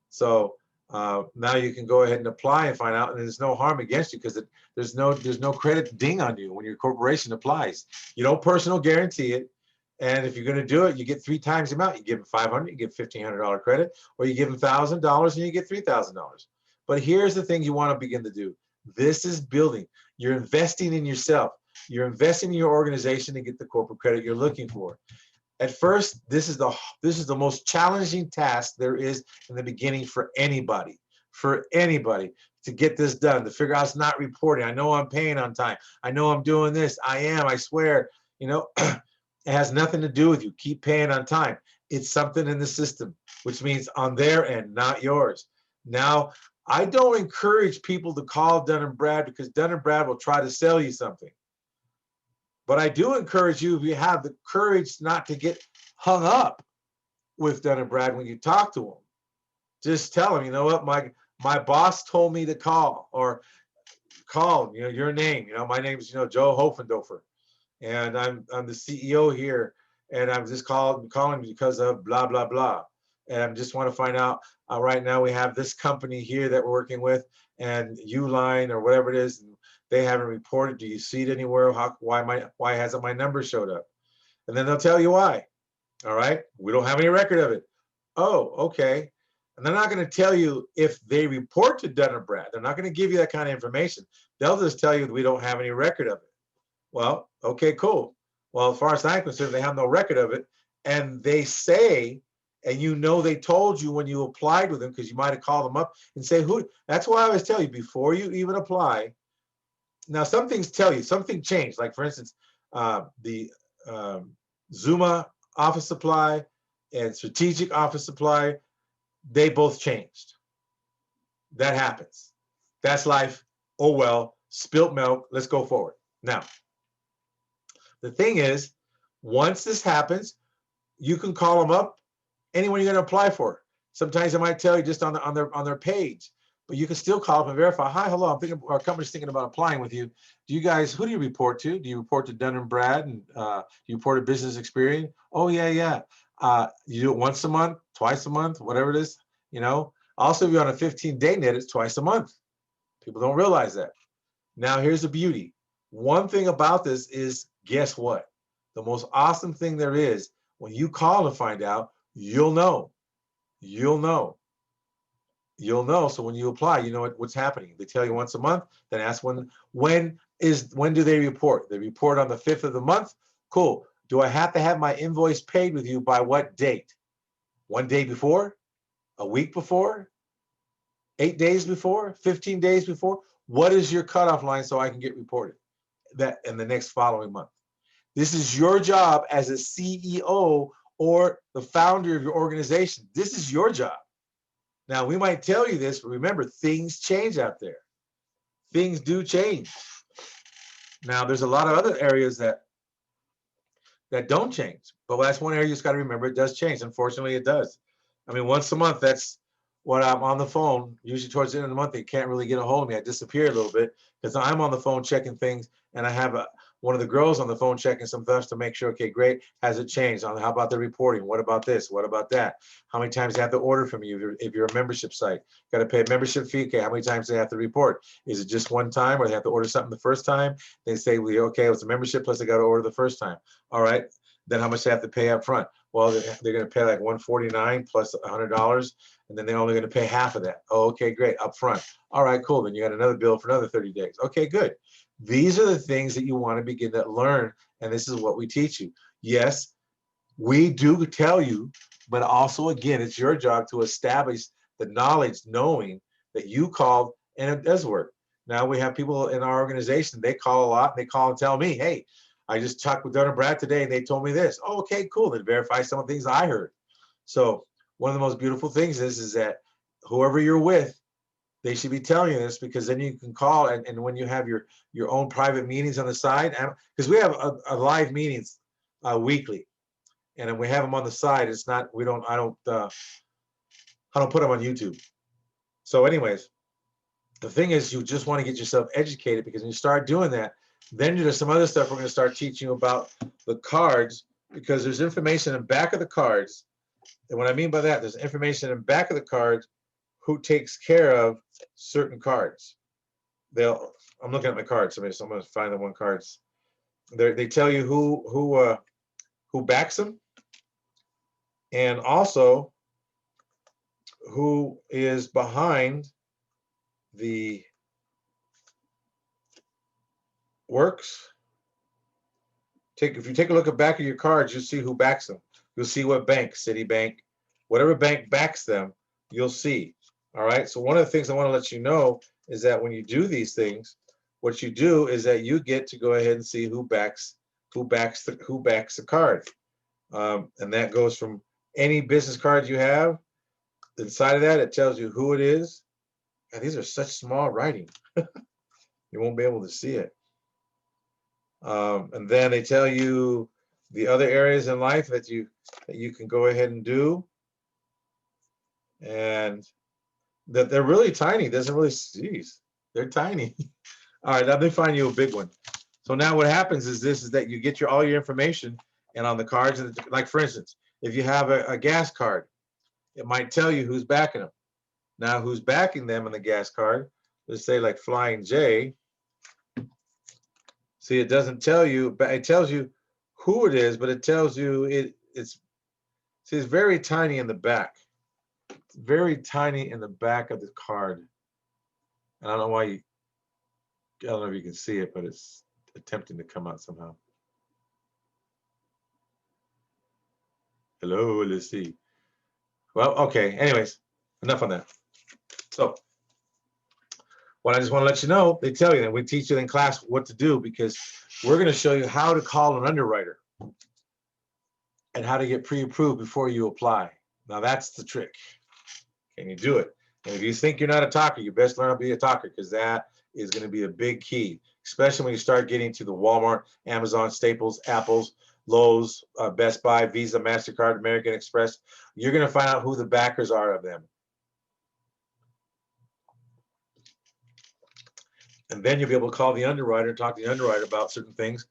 So now you can go ahead and apply and find out, and there's no harm against you because there's no credit ding on you when your corporation applies. You don't personal guarantee it, and if you're going to do it, you get 3 times the amount. You give them $500, you get $1,500 credit, or you give them $1,000 and you get $3,000. But here's the thing you want to begin to do. This is building. You're investing in yourself. You're investing in your organization to get the corporate credit you're looking for. At first, this is the most challenging task there is in the beginning for anybody to get this done, to figure out it's not reporting. I know I'm paying on time. I know I'm doing this. I swear, it has nothing to do with you. Keep paying on time. It's something in the system, which means on their end, not yours. Now, I don't encourage people to call Dun & Brad because Dun & Brad will try to sell you something. But I do encourage you, if you have the courage not to get hung up with Dun & Brad when you talk to them, just tell them, you know what, my boss told me to call, or call, your name. My name is, Joe Hofendorfer, and I'm the CEO here, and I'm just calling because of blah, blah, blah. And I just want to find out, right now we have this company here that we're working with, and Uline or whatever it is, and they haven't reported. Do you see it anywhere? Why hasn't my number showed up? And then they'll tell you why. All right, we don't have any record of it. Oh, okay. And they're not going to tell you if they report to Dun & Brad. They're not going to give you that kind of information. They'll just tell you that we don't have any record of it. Well, okay, cool. Well, as far as I'm concerned, they have no record of it. And they say, and they told you when you applied with them, because you might have called them up and say, who? That's why I always tell you, before you even apply. Now, some things tell you, something changed. Like, for instance, the Zuma office supply and strategic office supply, they both changed. That happens. That's life. Oh, well, spilt milk. Let's go forward. Now, the thing is, once this happens, you can call them up, anyone you're going to apply for. Sometimes they might tell you just on their page, but you can still call up and verify. Hi, hello, our company's thinking about applying with you. Who do you report to? Do you report to Dun & Brad? And do you report to Business Experience? Oh, yeah. You do it once a month, twice a month, whatever it is, Also, if you're on a 15-day net, it's twice a month. People don't realize that. Now, here's the beauty. One thing about this is, guess what? The most awesome thing there is, when you call to find out, you'll know. So when you apply, you know what's happening. They tell you once a month, then ask when do they report? They report on the 5th of the month. Cool. Do I have to have my invoice paid with you by what date? 1 day before? A week before? 8 days before? 15 days before? What is your cutoff line so I can get reported that in the next following month? This is your job as a CEO or the founder of your organization. This is your job. Now, we might tell you this, but remember, things change out there. Things do change. Now, there's a lot of other areas that don't change, but that's one area you just got to remember, it does change. Unfortunately, it does. I mean, once a month, that's when I'm on the phone. Usually towards the end of the month, they can't really get a hold of me. I disappear a little bit because I'm on the phone checking things, and I have one of the girls on the phone checking some stuff to make sure, okay, great, has it changed? How about the reporting? What about this? What about that? How many times do they have to order from you if you're a membership site? Got to pay a membership fee. Okay, how many times do they have to report? Is it just one time, or they have to order something the first time? They say, okay, it was a membership plus they got to order the first time. All right, then how much they have to pay up front? Well, they're going to pay like $149 plus $100, and then they're only going to pay half of that. Oh, okay, great, up front. All right, cool. Then you got another bill for another 30 days. Okay, good. These are the things that you want to begin to learn, and this is what we teach you. Yes, we do tell you, but also, again, it's your job to establish the knowledge, knowing that you called and it does work. Now, we have people in our organization, they call a lot, and they call and tell me, hey, I just talked with Dun & Brad today and they told me this. Oh, okay, cool. Then verify some of the things I heard. So one of the most beautiful things is that whoever you're with, they should be telling you this, because then you can call, and when you have your own private meetings on the side, because we have a live meetings weekly, and then we have them on the side. It's not, I don't put them on YouTube. So anyways, the thing is, you just want to get yourself educated, because when you start doing that, then there's some other stuff we're going to start teaching you about the cards, because there's information in the back of the cards. And what I mean by that, there's information in the back of the cards who takes care of certain cards. I'm looking at my cards. So I'm going to find the one cards. They tell you who backs them, and also who is behind the works. If you take a look at the back of your cards, you'll see who backs them. You'll see what bank, Citibank, whatever bank backs them, you'll see. All right. So one of the things I want to let you know is that when you do these things, what you do is that you get to go ahead and see who backs the card, and that goes from any business card you have. Inside of that, it tells you who it is. And these are such small writing, you won't be able to see it. And then they tell you the other areas in life that you can go ahead and do, and that they're really tiny. Doesn't really, geez, they're tiny. All right, let me find you a big one. So now what happens is that you get all your information, and on the cards, and like for instance, if you have a gas card, it might tell you who's backing them. Now, who's backing them on the gas card? Let's say like Flying J. See, it doesn't tell you, but it tells you who it is, but it tells you it's very tiny in the back. It's very tiny in the back of the card. I don't know why I don't know if you can see it, but it's attempting to come out somehow. Hello, let's see. Well, okay, anyways, enough on that. So what I just want to let you know, they tell you that we teach you in class what to do, because we're going to show you how to call an underwriter and how to get pre-approved before you apply. Now that's the trick. Can you do it? And if you think you're not a talker, you best learn how to be a talker, because that is going to be a big key, especially when you start getting to the Walmart, Amazon, Staples, Apples, Lowe's, Best Buy, Visa, MasterCard, American Express. You're going to find out who the backers are of them. And then you'll be able to call the underwriter and talk to the underwriter about certain things,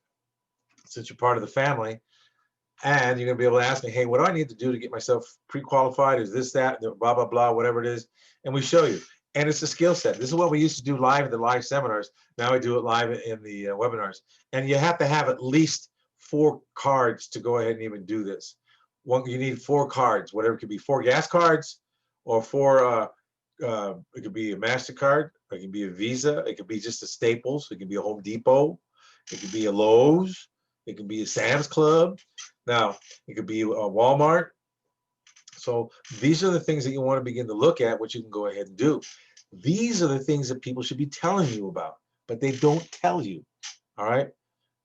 since you're part of the family. And you're going to be able to ask me, hey, what do I need to do to get myself pre-qualified? Is this, that, blah, blah, blah, whatever it is. And we show you. And it's a skill set. This is what we used to do live in the live seminars. Now we do it live in the webinars. And you have to have at least 4 cards to go ahead and even do this. You need 4 cards, whatever. It could be 4 gas cards, or 4, it could be a MasterCard, it could be a Visa, it could be just a Staples, it could be a Home Depot, it could be a Lowe's, it could be a Sam's Club. Now, it could be a Walmart. So these are the things that you want to begin to look at, what you can go ahead and do. These are the things that people should be telling you about, but they don't tell you. All right.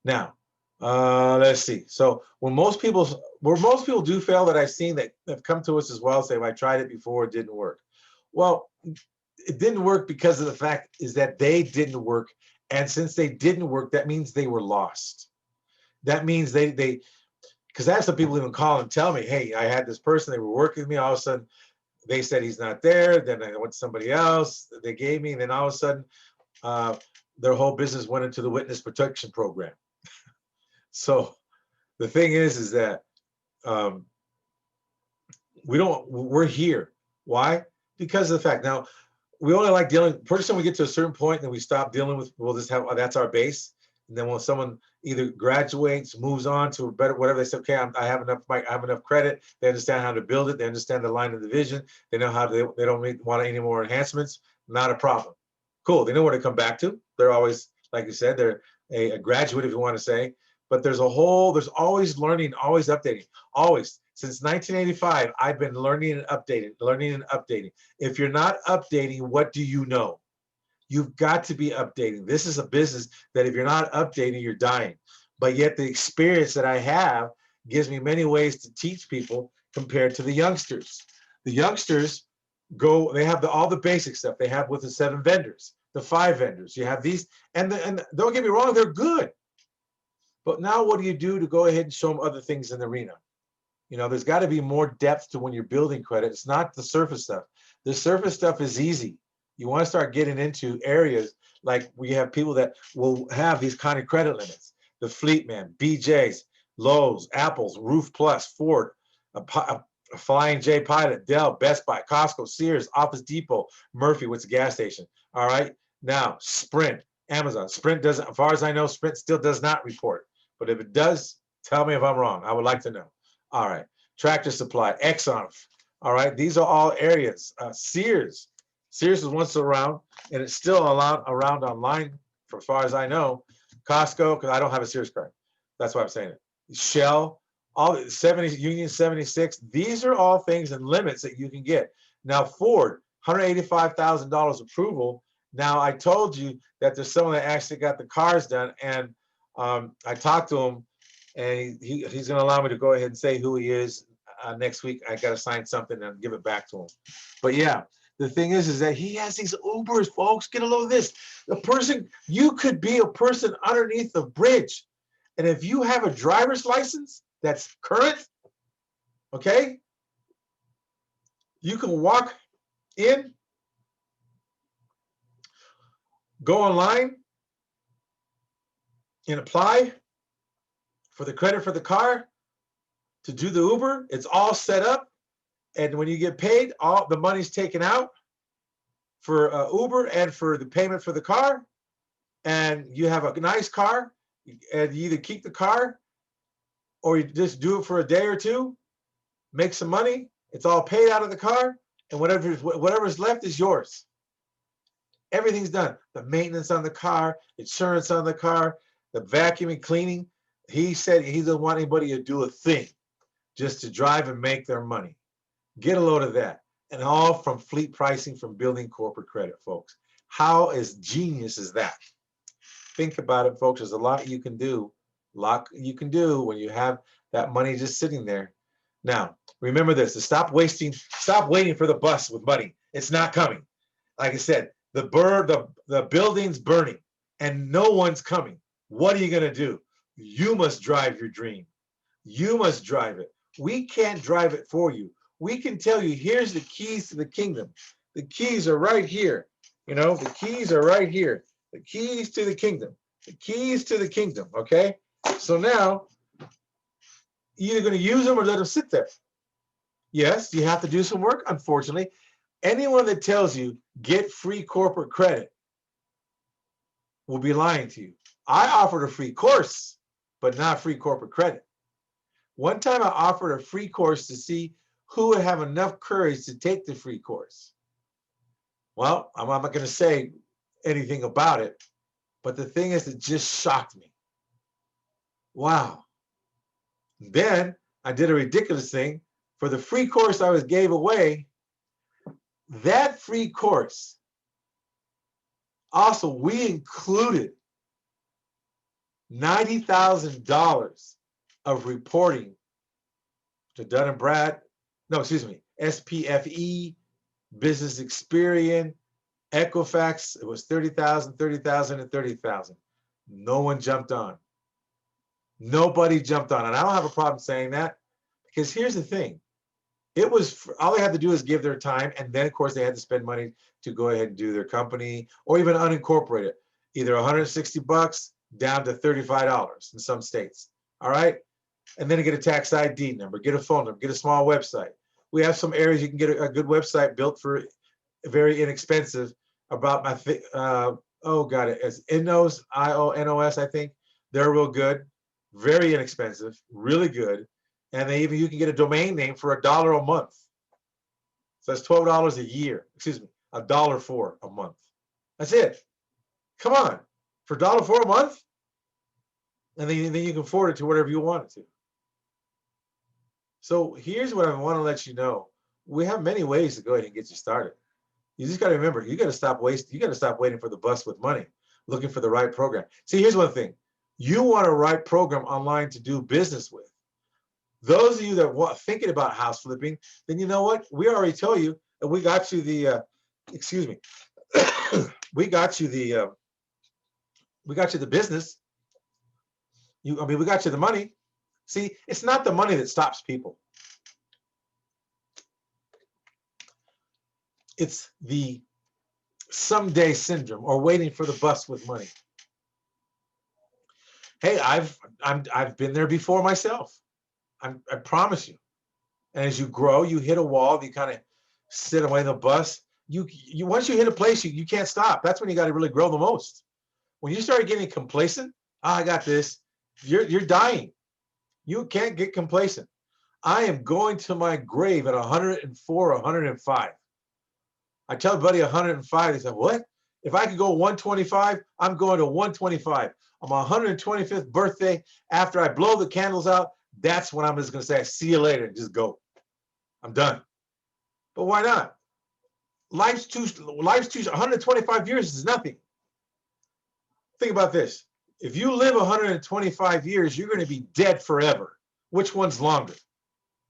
Now, let's see. So where most people do fail, that I've seen that have come to us as well, say, well, I tried it before, it didn't work. Well, it didn't work because of the fact is that they didn't work. And since they didn't work, that means they were lost. That means because I have some people even call and tell me, hey, I had this person, they were working with me, all of a sudden they said he's not there, then I went to somebody else, they gave me, and then all of a sudden their whole business went into the witness protection program. So the thing is that we're here. Why? Because of the fact, now we only like dealing, pretty soon we get to a certain point and we stop dealing with, we'll just have, that's our base. And then when someone either graduates, moves on to a better, whatever, they say, okay, I have enough credit. They understand how to build it. They understand the line of the vision. They know how they don't want any more enhancements. Not a problem. Cool. They know where to come back to. They're always, like you said, they're a graduate, if you want to say. But there's always learning, always updating, always. Since 1985, I've been learning and updating. If you're not updating, what do you know? You've got to be updating. This is a business that if you're not updating, you're dying. but yet the experience that I have gives me many ways to teach people compared to the youngsters. The youngsters they have all the basic stuff they have with the 7 vendors, the 5 vendors. You have these, and don't get me wrong, they're good. But now what do you do to go ahead and show them other things in the arena? You know, there's got to be more depth to when you're building credit. It's not the surface stuff. The surface stuff is easy. You want to start getting into areas like we have people that will have these kind of credit limits. The Fleetman, BJ's, Lowe's, Apple's, Roof Plus, Ford, a Flying J Pilot, Dell, Best Buy, Costco, Sears, Office Depot, Murphy, which is a gas station. All right. Now, Sprint, Amazon. Sprint doesn't, as far as I know, Sprint still does not report. But if it does, tell me if I'm wrong. I would like to know. All right. Tractor Supply, Exxon. All right. These are all areas. Sears. Sears was once around, and it's still around online, for as far as I know. Costco, because I don't have a Sears card. That's why I'm saying it. Shell, all 70, Union 76. These are all things and limits that you can get. Now, Ford, $185,000 approval. Now, I told you that there's someone that actually got the cars done, and I talked to him, and he's going to allow me to go ahead and say who he is. Next week, I got to sign something and give it back to him. But yeah, the thing is that he has these Ubers, folks. Get a load of this. The person, you could be a person underneath the bridge. And if you have a driver's license that's current, okay, you can walk in, go online, and apply for the credit for the car to do the Uber. It's all set up. And when you get paid, all the money's taken out for Uber and for the payment for the car. And you have a nice car, and you either keep the car or you just do it for a day or two, make some money. It's all paid out of the car, and whatever's left is yours. Everything's done. The maintenance on the car, insurance on the car, the vacuuming, cleaning. He said he doesn't want anybody to do a thing, just to drive and make their money. Get a load of that. And all from fleet pricing, from building corporate credit, folks. How is genius is that? Think about it, folks. There's a lot you can do. When you have that money just sitting there. Now, remember this: to stop waiting for the bus with money. It's not coming. Like I said, the building's burning and no one's coming. What are you gonna do? You must drive your dream. You must drive it. We can't drive it for you. We can tell you, here's the keys to the kingdom. The keys are right here. You know, the keys are right here. The keys to the kingdom. The keys to the kingdom, okay? So now, you're either going to use them or let them sit there. Yes, you have to do some work, unfortunately. Anyone that tells you get free corporate credit will be lying to you. I offered a free course, but not free corporate credit. One time I offered a free course to see who would have enough courage to take the free course. Well, I'm not going to say anything about it, but the thing is, it just shocked me. Wow. Then I did a ridiculous thing. For the free course I gave away, that free course, also we included $90,000 of reporting to Dun & Brad, SPFE, Business Experian, Equifax. It was 30,000, 30,000, and 30,000. No one jumped on. Nobody jumped on. And I don't have a problem saying that, because here's the thing. It was, all they had to do is give their time, and then of course they had to spend money to go ahead and do their company, or even unincorporate it. Either 160 bucks down to $35 in some states. All right. And then get a tax ID number, get a phone number, get a small website. We have some areas you can get a good website built for very inexpensive about my, it's Innos, IONOS, I think. They're real good, very inexpensive, really good. And you can get a domain name for $1 a month. So that's $12 a year, $1 for a month. That's it. Come on, for $1 for a month? And then you can forward it to whatever you want it to. So here's what I want to let you know. We have many ways to go ahead and get you started. You just got to remember, you got to stop waiting for the bus with money, looking for the right program. See, here's one thing. You want a right program online to do business with. Those of you that want thinking about house flipping, then you know what? We already told you, and we got you the excuse me. we got you the business. We got you the money. See, it's not the money that stops people. It's the someday syndrome or waiting for the bus with money. Hey, I've been there before myself. I promise you. And as you grow, you hit a wall. You kind of sit away the bus. You once you hit a place, you can't stop. That's when you got to really grow the most. When you start getting complacent, I got this. You're dying. You can't get complacent. I am going to my grave at 104, 105. I tell everybody 105. They say, what? If I could go 125, I'm going to 125. On my 125th birthday, after I blow the candles out, that's when I'm just going to say, see you later, and just go. I'm done. But why not? Life's too 125 years is nothing. Think about this. If you live 125 years, you're going to be dead forever. Which one's longer?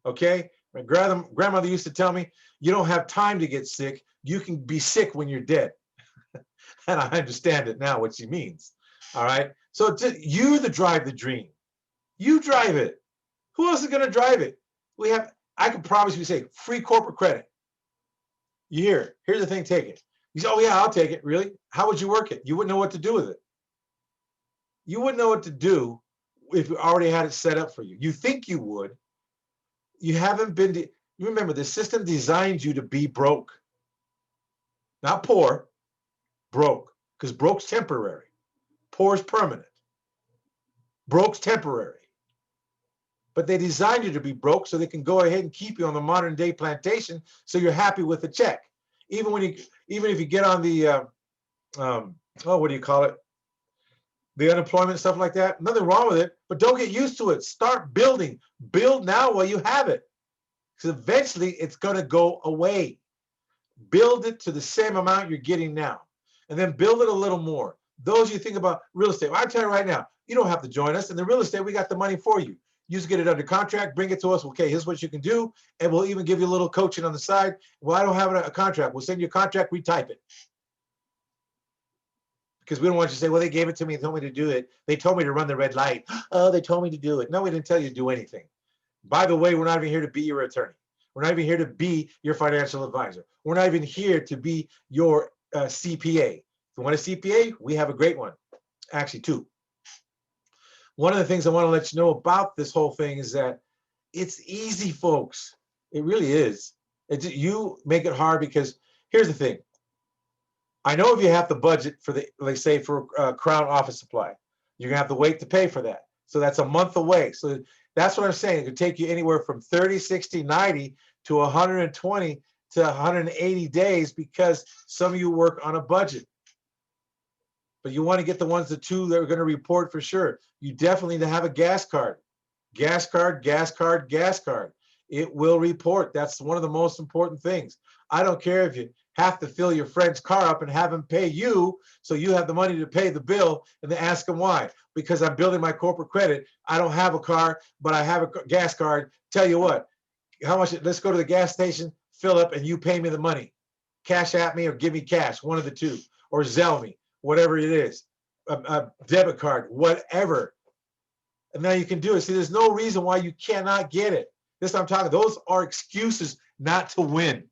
Okay? My grandmother used to tell me, you don't have time to get sick. You can be sick when you're dead. And I understand it now, what she means. All right? So you drive the dream. You drive it. Who else is going to drive it? I can promise you, say, free corporate credit. You hear it. Here's the thing, take it. You say, oh yeah, I'll take it. Really? How would you work it? You wouldn't know what to do with it. You wouldn't know what to do if you already had it set up for you. You think you would. You haven't been, you remember, the system designed you to be broke. Not poor, broke. Because broke's temporary. Poor's permanent. Broke's temporary. But they designed you to be broke so they can go ahead and keep you on the modern day plantation so you're happy with the check. Even if you get on the, what do you call it? The unemployment, stuff like that. Nothing wrong with it, but don't get used to it. Start building. Build now while you have it. Because eventually it's going to go away. Build it to the same amount you're getting now. And then build it a little more. Those you think about real estate. Well, I tell you right now, you don't have to join us. In the real estate, we got the money for you. You just get it under contract, bring it to us. Okay, here's what you can do. And we'll even give you a little coaching on the side. Well, I don't have a contract. We'll send you a contract, retype it. Because we don't want you to say, well, they gave it to me and told me to do it. They told me to run the red light. Oh, they told me to do it. No, we didn't tell you to do anything. By the way, we're not even here to be your attorney. We're not even here to be your financial advisor. We're not even here to be your CPA. If you want a CPA, we have a great one. Actually, two. One of the things I want to let you know about this whole thing is that it's easy, folks. It really is. You make it hard because here's the thing. I know if you have the budget for like say for Crown office supply, you're gonna have to wait to pay for that. So that's a month away. So that's what I'm saying. It could take you anywhere from 30, 60, 90 to 120 to 180 days because some of you work on a budget. But you want to get the two that are going to report for sure. You definitely need to have a gas card. Gas card, gas card, gas card. It will report. That's one of the most important things. I don't care if you have to fill your friend's car up and have him pay you so you have the money to pay the bill and then ask him why. Because I'm building my corporate credit. I don't have a car, but I have a gas card. Tell you what, how much? Let's go to the gas station, fill up, and you pay me the money. Cash at me or give me cash, one of the two, or Zelle me, whatever it is, a debit card, whatever. And now you can do it. See, there's no reason why you cannot get it. This I'm talking. Those are excuses not to win.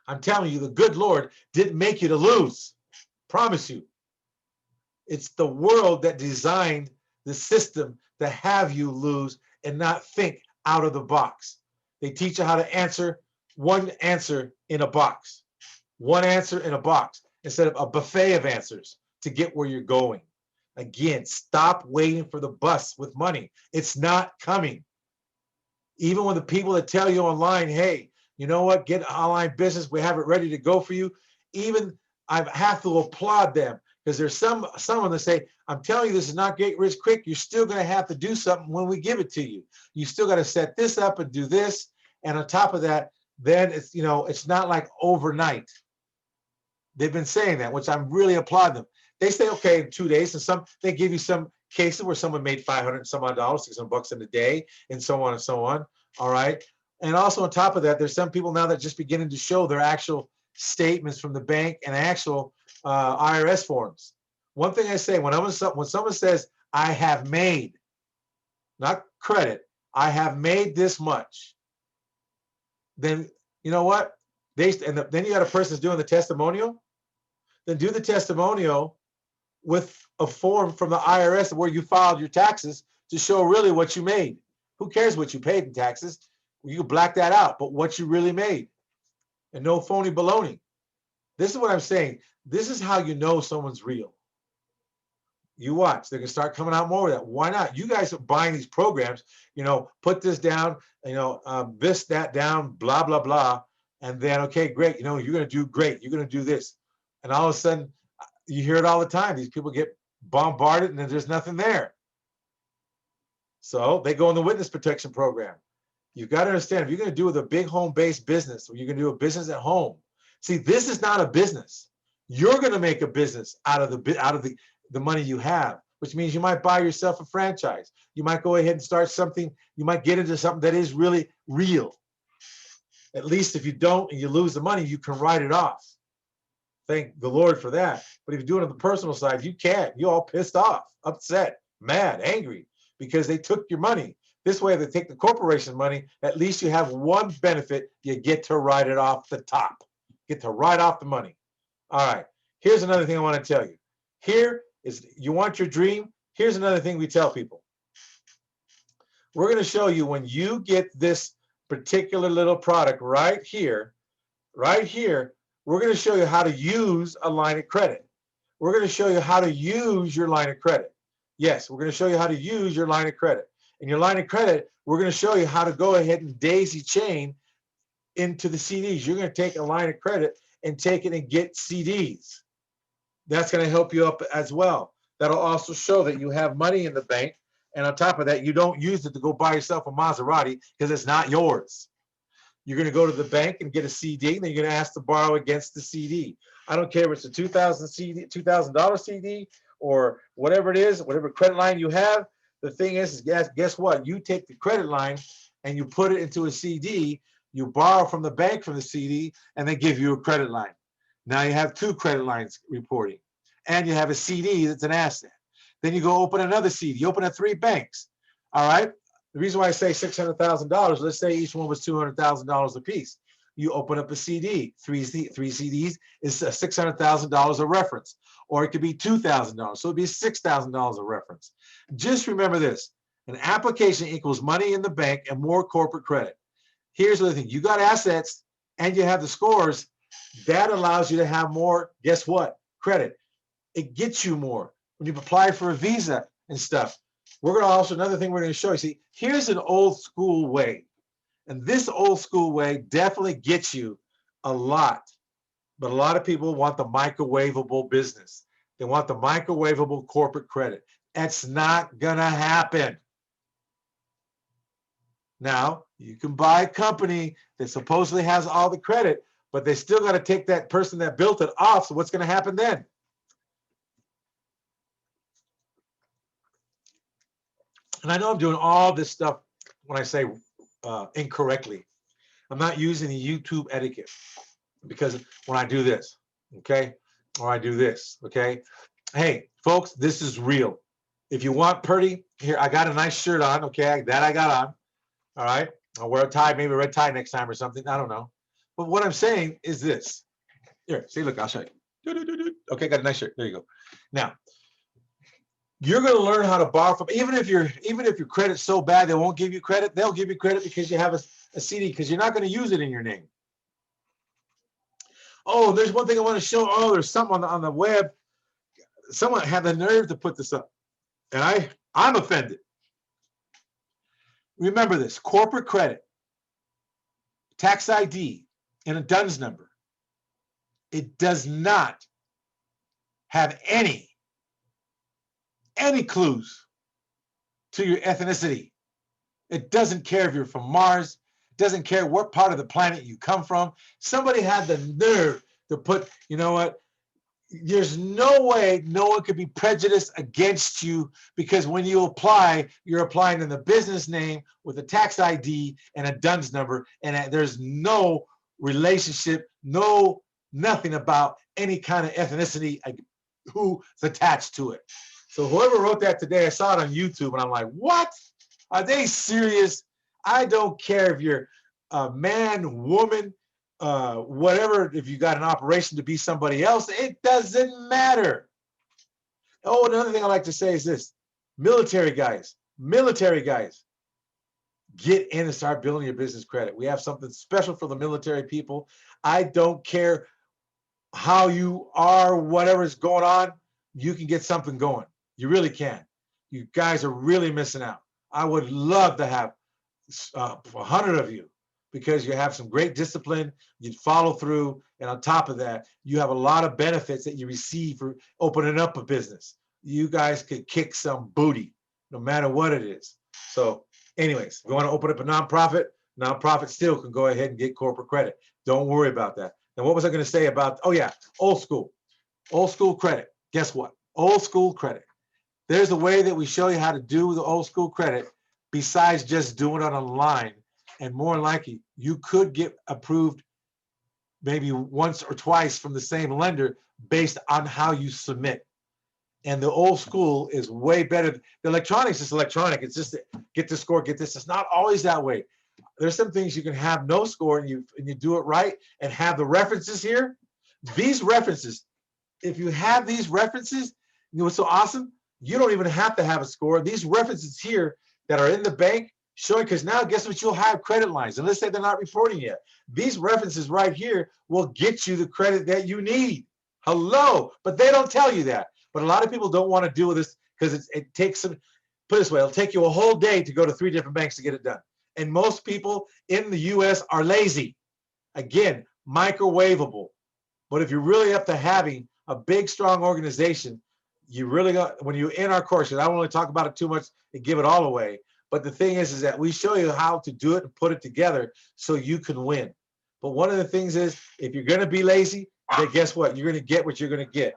I'm telling you, the good Lord didn't make you to lose. Promise you. It's the world that designed the system to have you lose and not think out of the box. They teach you how to answer one answer in a box. One answer in a box instead of a buffet of answers to get where you're going. Again, stop waiting for the bus with money. It's not coming. Even when the people that tell you online, hey, you know what, get online business, we have it ready to go for you. Even I have to applaud them because there's someone that say, I'm telling you, this is not get rich quick. You're still going to have to do something when we give it to you. You still got to set this up and do this. And on top of that, then it's, it's not like overnight. They've been saying that, which I'm really applaud them. They say, okay, in 2 days, and some they give you some cases where someone made 500 some odd dollars, $600 in a day, and so on and so on. All right. And also on top of that, there's some people now that just beginning to show their actual statements from the bank and actual IRS forms. One thing I say, when someone says, I have made, not credit, I have made this much, then you know what? Then you got a person that's doing the testimonial, then do the testimonial with a form from the IRS where you filed your taxes to show really what you made. Who cares what you paid in taxes? You can black that out, but what you really made, and no phony baloney. This is what I'm saying. This is how you know someone's real. You watch, they're gonna start coming out more of that. Why not? You guys are buying these programs, put this down, this, that down, blah, blah, blah. And then, okay, great. You're gonna do great. You're gonna do this. And all of a sudden, you hear it all the time. These people get bombarded and then there's nothing there. So they go in the witness protection program. You've got to understand, if you're going to do with a big home-based business, or you're going to do a business at home, see, this is not a business. You're going to make a business out of the money you have, which means you might buy yourself a franchise. You might go ahead and start something. You might get into something that is really real. At least if you don't and you lose the money, you can write it off. Thank the Lord for that. But if you do it on the personal side, you can't. You're all pissed off, upset, mad, angry because they took your money. This way, if they take the corporation money, at least you have one benefit. You get to write it off the top. Get to write off the money. All right. Here's another thing I want to tell you. Here is, you want your dream? Here's another thing we tell people. We're going to show you when you get this particular little product right here, we're going to show you how to use a line of credit. We're going to show you how to use your line of credit. Yes, we're going to show you how to use your line of credit. And your line of credit, we're going to show you how to go ahead and daisy chain into the CDs. You're going to take a line of credit and take it and get CDs. That's going to help you up as well. That'll also show that you have money in the bank. And on top of that, you don't use it to go buy yourself a Maserati because it's not yours. You're going to go to the bank and get a CD, and then you're going to ask to borrow against the CD. I don't care if it's a $2,000 CD or whatever it is, whatever credit line you have. The thing is guess what? You take the credit line and you put it into a CD. You borrow from the bank from the CD, and they give you a credit line. Now you have two credit lines reporting, and you have a CD that's an asset. Then you go open another CD. You open at 3 banks. All right. The reason why I say $600,000, let's say each one was $200,000 a piece. You open up a CD, three CDs is $600,000 a reference, or it could be $2,000, so it'd be $6,000 a reference. Just remember this: an application equals money in the bank and more corporate credit. Here's the other thing: you got assets and you have the scores. That allows you to have more. Guess what? Credit. It gets you more when you apply for a visa and stuff. We're going to also, another thing we're going to show you. See, here's an old school way. And this old school way definitely gets you a lot. But a lot of people want the microwavable business. They want the microwavable corporate credit. That's not going to happen. Now, you can buy a company that supposedly has all the credit, but they still got to take that person that built it off. So what's going to happen then? And I know I'm doing all this stuff when I say incorrectly. I'm not using the YouTube etiquette, because when I do this, okay, or I do this, okay. Hey, folks, this is real. If you want pretty, here, I got a nice shirt on, okay, that I got on. All right, I'll wear a tie, maybe a red tie next time or something. I don't know. But what I'm saying is this. Here, see, look, I'll show you. Okay, got a nice shirt. There you go. Now, you're going to learn how to borrow from, even if your credit's so bad they won't give you credit, they'll give you credit because you have a CD, because you're not going to use it in your name. Oh, there's one thing I want to show. Oh, there's something on the web. Someone had the nerve to put this up, and I'm offended. Remember this: corporate credit, tax ID, and a DUNS number. It does not have any clues to your ethnicity. It doesn't care if you're from Mars. It doesn't care what part of the planet you come from. Somebody had the nerve to put, you know what, there's no way no one could be prejudiced against you, because when you apply, you're applying in the business name with a tax ID and a DUNS number, and there's no relationship, nothing about any kind of ethnicity who's attached to it. So whoever wrote that today, I saw it on YouTube, and I'm like, what? Are they serious? I don't care if you're a man, woman, whatever, if you got an operation to be somebody else, it doesn't matter. Oh, another thing I like to say is this: military guys, get in and start building your business credit. We have something special for the military people. I don't care how you are, whatever's going on, you can get something going. You really can. You guys are really missing out. I would love to have 100 of you, because you have some great discipline, you follow through, and on top of that, you have a lot of benefits that you receive for opening up a business. You guys could kick some booty, no matter what it is. So anyways, if you want to open up a nonprofit still can go ahead and get corporate credit. Don't worry about that. Now, what was I going to say about, oh yeah, old school credit. Guess what? Old school credit. There's a way that we show you how to do the old school credit besides just doing it online. And more likely, you could get approved maybe once or twice from the same lender based on how you submit. And the old school is way better. The electronics is electronic. It's just get the score, get this. It's not always that way. There's some things you can have no score and you do it right and have the references here. These references, if you have these references, you know what's so awesome? You don't even have to have a score. These references here that are in the bank showing, because now guess what? You'll have credit lines. And let's say they're not reporting yet. These references right here will get you the credit that you need. Hello, but they don't tell you that. But a lot of people don't want to deal with this because it takes some, put it this way, it'll take you a whole day to go to 3 different banks to get it done. And most people in the US are lazy. Again, microwavable. But if you're really up to having a big, strong organization, you really got, when you're in our course, and I don't want to talk about it too much and give it all away, but the thing is that we show you how to do it and put it together so you can win. But one of the things is, if you're going to be lazy, then guess what? You're going to get what you're going to get.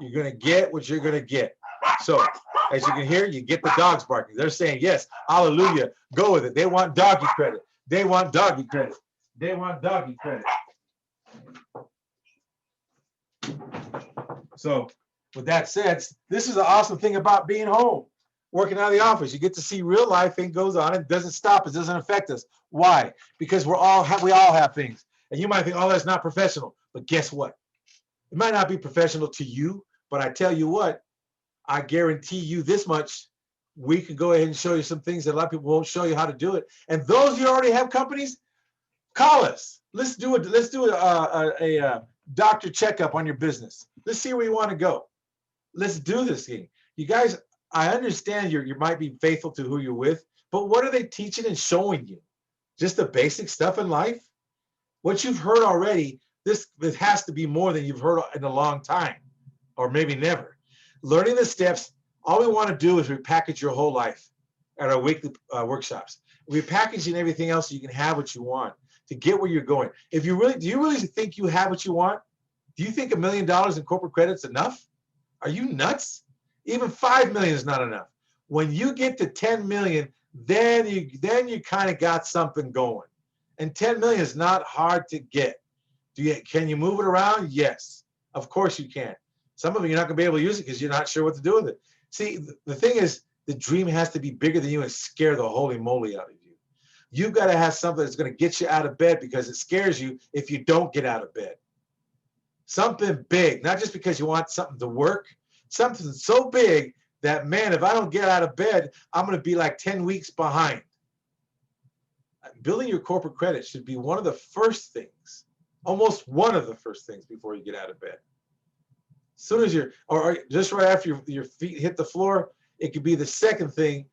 You're going to get what you're going to get. So as you can hear, you get the dogs barking. They're saying, yes, hallelujah, go with it. They want doggy credit. They want doggy credit. They want doggy credit. So with that said, this is the awesome thing about being home, working out of the office. You get to see real life thing goes on. It doesn't stop. It doesn't affect us. Why? Because we all have things. And you might think, oh, that's not professional. But guess what? It might not be professional to you, but I tell you what, I guarantee you this much, we can go ahead and show you some things that a lot of people won't show you how to do it. And those you already have companies, call us. Let's do it. Let's do a doctor checkup on your business. Let's see where you want to go. Let's do this thing. You guys, I understand you might be faithful to who you're with, but what are they teaching and showing you? Just the basic stuff in life? What you've heard already, this has to be more than you've heard in a long time, or maybe never. Learning the steps, all we want to do is repackage your whole life at our weekly workshops. Repackaging everything else so you can have what you want to get where you're going. If you really, do you really think you have what you want? Do you think $1 million in corporate credit's enough? Are you nuts? Even 5 million is not enough. When you get to 10 million, then you kind of got something going. And 10 million is not hard to get. Can you move it around? Yes, of course you can. Some of it you're not gonna be able to use it because you're not sure what to do with it. See, the thing is, the dream has to be bigger than you and scare the holy moly out of you. You've got to have something that's gonna get you out of bed, because it scares you if you don't get out of bed. Something big, not just because you want something to work, something so big that, man, if I don't get out of bed, I'm going to be like 10 weeks behind. Building your corporate credit should be one of the first things, almost one of the first things before you get out of bed. As soon as or just right after your feet hit the floor, it could be the second thing.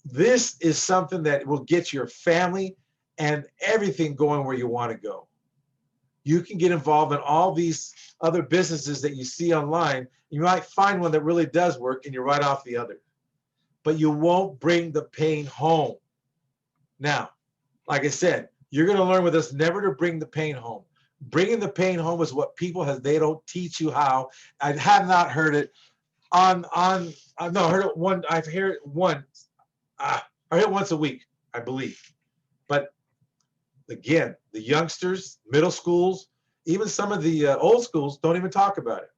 This is something that will get your family and everything going where you want to go. You can get involved in all these other businesses that you see online. You might find one that really does work and you write off the other, but you won't bring the pain home. Now, like I said, you're going to learn with us never to bring the pain home. Bringing the pain home is what people have. They don't teach you how. I have not heard it on. No, I heard it one. I've heard it once. I hear it once a week, I believe. But again, the youngsters, middle schools, even some of the old schools don't even talk about it.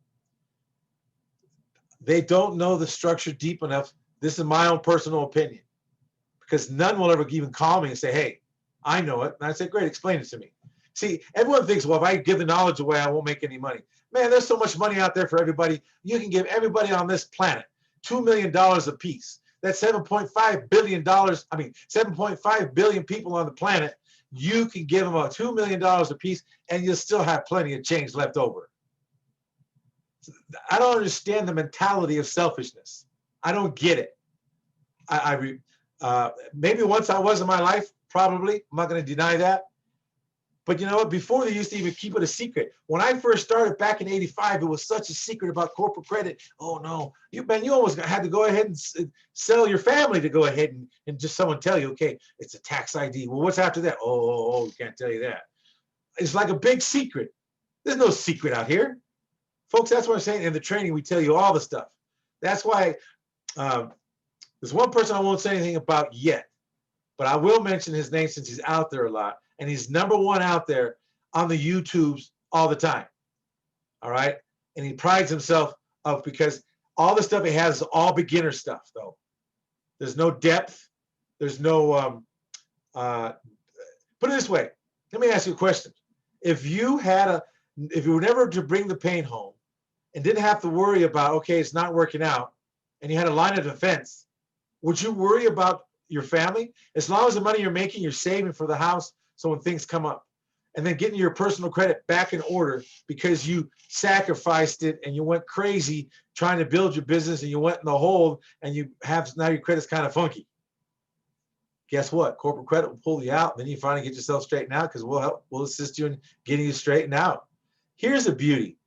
They don't know the structure deep enough. This is my own personal opinion, because none will ever even call me and say, hey, I know it. And I say, great, explain it to me. See, everyone thinks, well, if I give the knowledge away, I won't make any money. Man, there's so much money out there for everybody. You can give everybody on this planet $2 million a piece. That's $7.5 billion. I mean, 7.5 billion people on the planet. You can give them $2 million a piece, and you'll still have plenty of change left over. I don't understand the mentality of selfishness. I don't get it. Maybe once I was in my life, probably. I'm not going to deny that. But you know what? Before, they used to even keep it a secret. When I first started back in '85, it was such a secret about corporate credit. Oh no, you almost had to go ahead and sell your family to go ahead and just someone tell you, okay, it's a tax ID. Well, what's after that? Oh, we can't tell you that. It's like a big secret. There's no secret out here, folks. That's what I'm saying. In the training, we tell you all the stuff. That's why there's one person I won't say anything about yet, but I will mention his name since he's out there a lot. And he's #1 out there on the YouTubes all the time. All right. And he prides himself of, because all the stuff he has is all beginner stuff, though. There's no depth. There's no, put it this way. Let me ask you a question. If you were never to bring the pain home and didn't have to worry about, okay, it's not working out, and you had a line of defense, would you worry about your family? As long as the money you're making, you're saving for the house, so when things come up, and then getting your personal credit back in order because you sacrificed it and you went crazy trying to build your business, and you went in the hole, and now your credit's kind of funky. Guess what? Corporate credit will pull you out. Then you finally get yourself straightened out, because we'll assist you in getting you straightened out. Here's the beauty.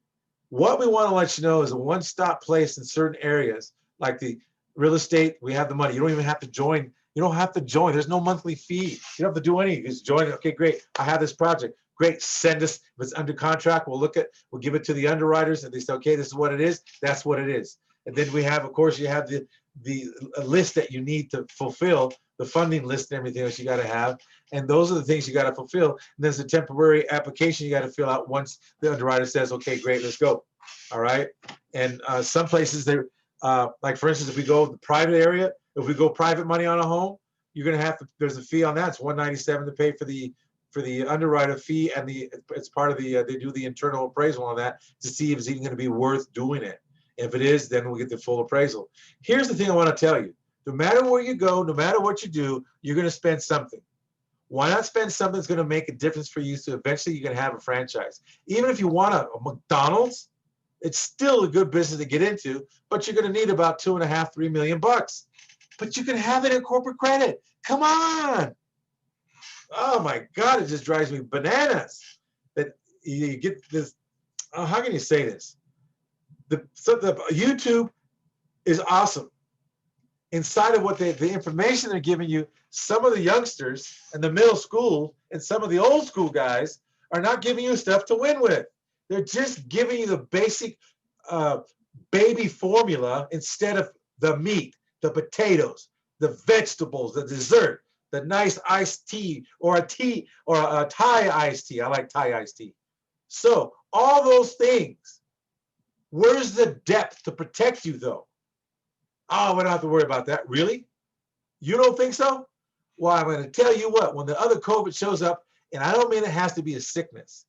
What we want to let you know is a one-stop place in certain areas, like the real estate. We have the money. You don't even have to join. You don't have to join. There's no monthly fee. You don't have to do anything. Just join it. Okay, great. I have this project. Great. Send us. If it's under contract, we'll give it to the underwriters, and they say, okay, this is what it is. That's what it is. And then we have, of course, you have the list that you need to fulfill, the funding list and everything else you got to have. And those are the things you got to fulfill. And there's a temporary application you got to fill out once the underwriter says, okay, great, let's go. All right. And some places, like for instance, if we go to the private area, if we go private money on a home, you're going to have to, there's a fee on that. It's $197 to pay for the underwriter fee, and it's part of the they do the internal appraisal on that to see if it's even going to be worth doing it. If it is, then we'll get the full appraisal. Here's the thing I want to tell you. No matter where you go, no matter what you do, you're going to spend something. Why not spend something that's going to make a difference for you, so eventually you're going to have a franchise? Even if you want a McDonald's, it's still a good business to get into, but you're going to need about $2.5, $3 million. But you can have it in corporate credit. Come on. Oh my God, it just drives me bananas that you get this. Oh, how can you say this? The YouTube is awesome. Inside of what the information they're giving you, some of the youngsters and the middle school and some of the old school guys are not giving you stuff to win with. They're just giving you the basic baby formula instead of the meat, the potatoes, the vegetables, the dessert, the nice iced tea, or a Thai iced tea. I like Thai iced tea. So all those things. Where's the depth to protect you, though? Oh, we don't have to worry about that. Really? You don't think so? Well, I'm going to tell you what, when the other COVID shows up, and I don't mean it has to be a sickness,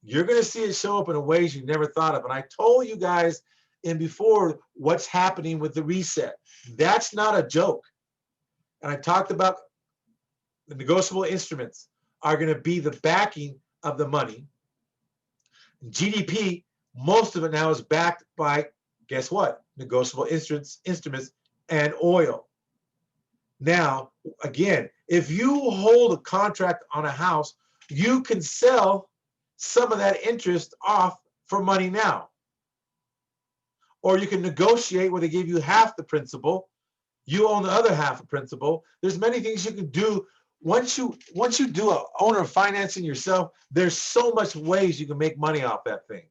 you're going to see it show up in ways you never thought of. And I told you guys in before what's happening with the reset. That's not a joke. And I talked about the negotiable instruments are going to be the backing of the money. GDP, most of it now is backed by, guess what? Negotiable instruments and oil. Now, again, if you hold a contract on a house, you can sell some of that interest off for money now. Or you can negotiate where they give you half the principal, you own the other half of principal. There's many things you can do once you do a owner of financing yourself, there's so much ways you can make money off that thing.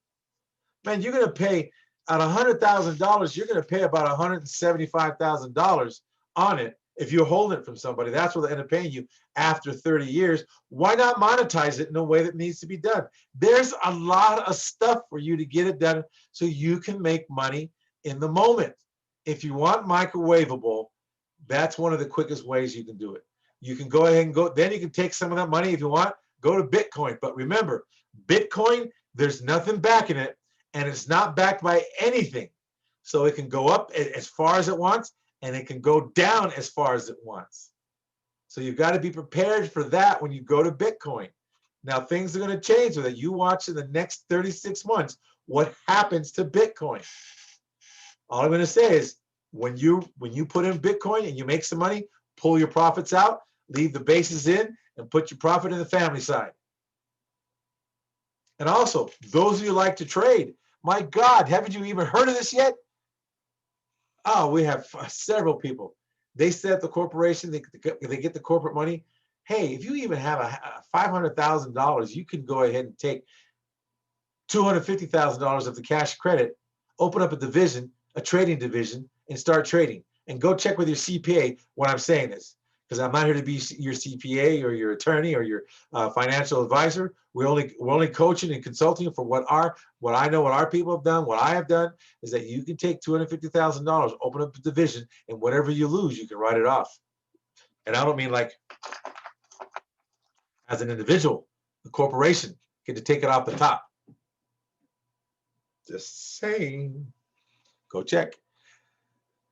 Man, you're gonna pay at $100,000, you're gonna pay about $175,000 on it if you're holding it from somebody. That's what they end up paying you after 30 years. Why not monetize it in a way that needs to be done? There's a lot of stuff for you to get it done so you can make money in the moment. If you want microwavable, that's one of the quickest ways you can do it. You can go ahead and go, then you can take some of that money if you want, go to Bitcoin. But remember, Bitcoin, there's nothing backing it, and it's not backed by anything. So it can go up as far as it wants, and it can go down as far as it wants. So you've got to be prepared for that when you go to Bitcoin. Now, things are going to change with it. You watch in the next 36 months what happens to Bitcoin. All I'm going to say is when you put in Bitcoin and you make some money, pull your profits out, leave the bases in, and put your profit in the family side. And also, those of you who like to trade, my God, haven't you even heard of this yet? Oh, we have several people. They set up the corporation, they get the corporate money. Hey, if you even have a $500,000, you can go ahead and take $250,000 of the cash credit, open up a division, a trading division, and start trading. And go check with your CPA when I'm saying this, because I'm not here to be your CPA or your attorney or your financial advisor. We're only coaching and consulting for what I know, what our people have done. What I have done is that you can take $250,000, open up a division, and whatever you lose, you can write it off. And I don't mean like as an individual, the corporation get to take it off the top. Just saying. Go check.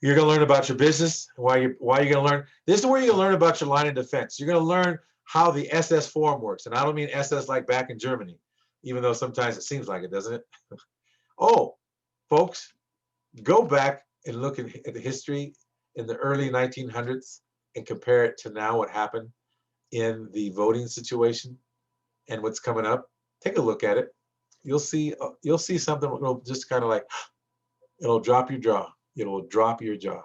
You're going to learn about your business. Why you're going to learn. This is where you're going to learn about your line of defense. You're going to learn how the SS form works. And I don't mean SS like back in Germany, even though sometimes it seems like it, doesn't it? Oh, folks, go back and look at the history in the early 1900s and compare it to now what happened in the voting situation and what's coming up. Take a look at it. You'll see something that'll just kind of like, it'll drop your jaw. It'll drop your jaw.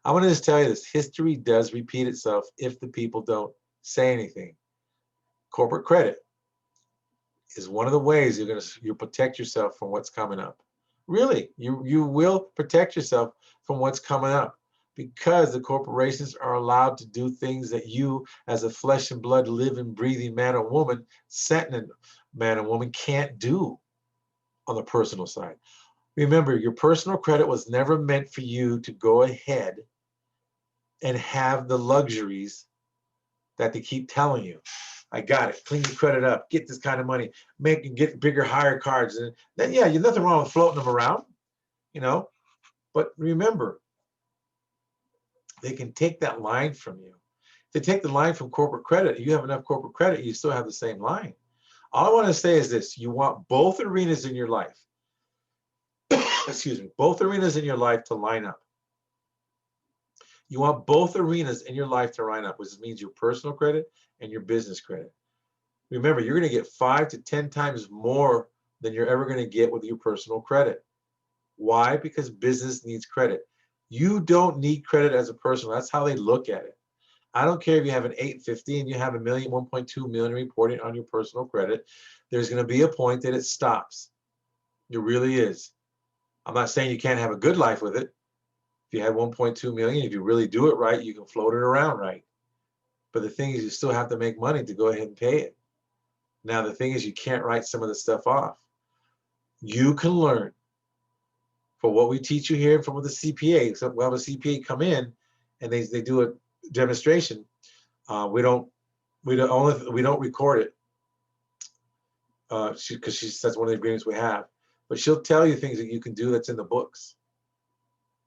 I want to just tell you this. History does repeat itself if the people don't say anything. Corporate credit is one of the ways you protect yourself from what's coming up. Really, you will protect yourself from what's coming up because the corporations are allowed to do things that you, as a flesh and blood, living, breathing man or woman, sentient man or woman, can't do on the personal side. Remember, your personal credit was never meant for you to go ahead and have the luxuries that they keep telling you. I got it. Clean your credit up. Get this kind of money. Get bigger, higher cards. And then, yeah, there's nothing wrong with floating them around, But remember, they can take that line from you. If they take the line from corporate credit, you have enough corporate credit, you still have the same line. All I want to say is this. You want both arenas in your life. Excuse me, both arenas in your life to line up. You want both arenas in your life to line up, which means your personal credit and your business credit. Remember, you're going to get 5 to 10 times more than you're ever going to get with your personal credit. Why? Because business needs credit. You don't need credit as a person. That's how they look at it. I don't care if you have an 850 and you have 1.2 million reporting on your personal credit. There's going to be a point that it stops. It really is. I'm not saying you can't have a good life with it. If you have 1.2 million, if you really do it right, you can float it around right. But the thing is, you still have to make money to go ahead and pay it. Now, the thing is, you can't write some of the stuff off. You can learn for what we teach you here from the CPA. So we'll have a CPA come in and they do a demonstration. We don't record it because she says one of the agreements we have. But she'll tell you things that you can do that's in the books.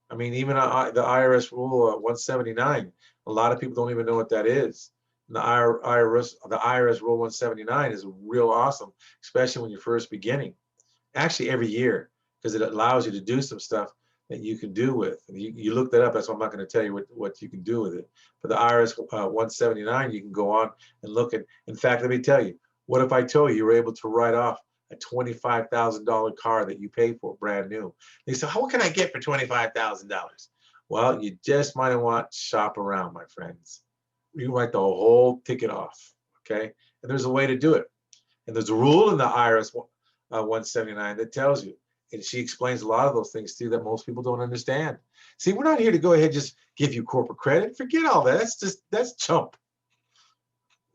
I mean, even the IRS Rule 179, a lot of people don't even know what that is. And the IRS Rule 179 is real awesome, especially when you're first beginning. Actually, every year, because it allows you to do some stuff that you can do with. And you look that up. That's why I'm not going to tell you what you can do with it. But the IRS 179, you can go on and look at. In fact, let me tell you, what if I told you were able to write off a $25,000 car that you paid for brand new? They say, what can I get for $25,000? Well, you just might want to shop around, my friends. You write the whole ticket off, okay? And there's a way to do it. And there's a rule in the IRS 179 that tells you. And she explains a lot of those things too that most people don't understand. See, we're not here to go ahead and just give you corporate credit. Forget all that. That's chump.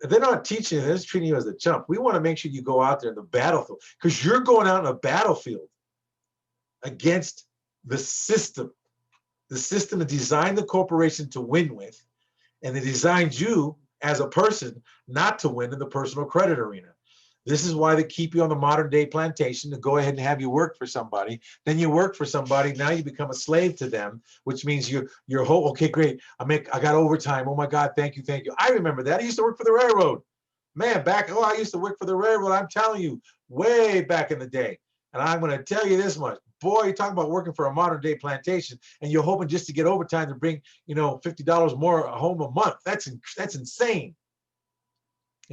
They're not teaching you, they're just treating you as a chump. We want to make sure you go out there in the battlefield because you're going out in a battlefield against the system. The system that designed the corporation to win with, and they designed you as a person not to win in the personal credit arena. This is why they keep you on the modern day plantation to go ahead and have you work for somebody. Then you work for somebody. Now you become a slave to them, which means you're whole. Okay, great. I got overtime. Oh my God, thank you, thank you. I remember that. I used to work for the railroad. Man, I used to work for the railroad. I'm telling you, way back in the day. And I'm going to tell you this much. Boy, you're talking about working for a modern day plantation, and you're hoping just to get overtime to bring, $50 more home a month. That's insane.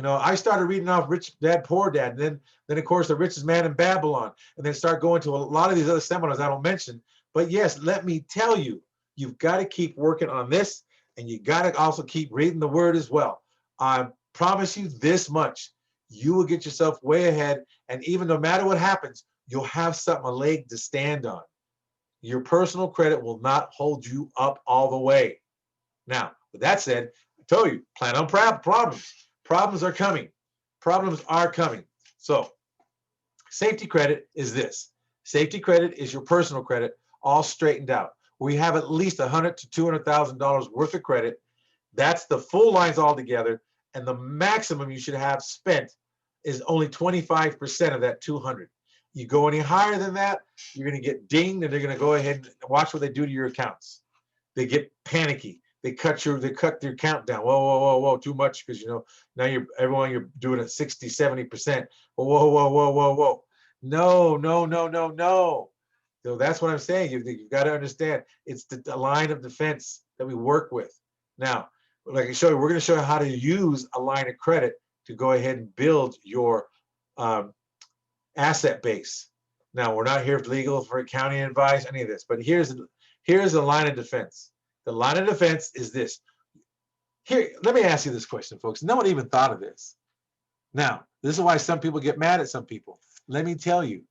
I started reading off Rich Dad, Poor Dad, and then of course, The Richest Man in Babylon, and then start going to a lot of these other seminars I don't mention. But yes, let me tell you, you've got to keep working on this, and you got to also keep reading the Word as well. I promise you this much: you will get yourself way ahead, and even no matter what happens, you'll have something, a leg to stand on. Your personal credit will not hold you up all the way. Now, with that said, I told you, plan on problems. Problems are coming. Problems are coming. So, safety credit is this. Safety credit is your personal credit, all straightened out. We have at least $100,000 to $200,000 worth of credit. That's the full lines all together, and the maximum you should have spent is only 25% of that 200. You go any higher than that, you're going to get dinged, and they're going to go ahead and watch what they do to your accounts. They get panicky. They cut your count down. Whoa, too much, because now you're doing it 60, 70%. Whoa. No. So that's what I'm saying. You've got to understand, it's the line of defense that we work with. Now, like I show you, we're going to show you how to use a line of credit to go ahead and build your asset base. Now, we're not here for legal, for accounting advice, any of this, but here's the line of defense. The line of defense is this. Here, let me ask you this question, folks. No one even thought of this. Now, this is why some people get mad at some people. Let me tell you,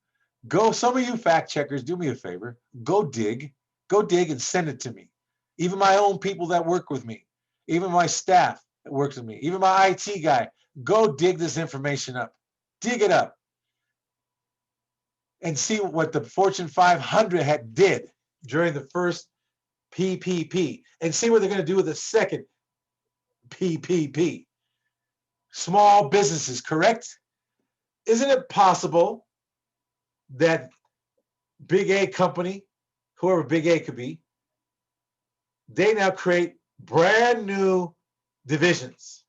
some of you fact checkers, do me a favor, go dig and send it to me. Even my own people that work with me, even my staff that works with me, even my IT guy, go dig this information up. Dig it up and see what the Fortune 500 did during the first PPP, and see what they're going to do with the second PPP. Small businesses, correct? Isn't it possible that Big A company, whoever Big A could be, they now create brand new divisions,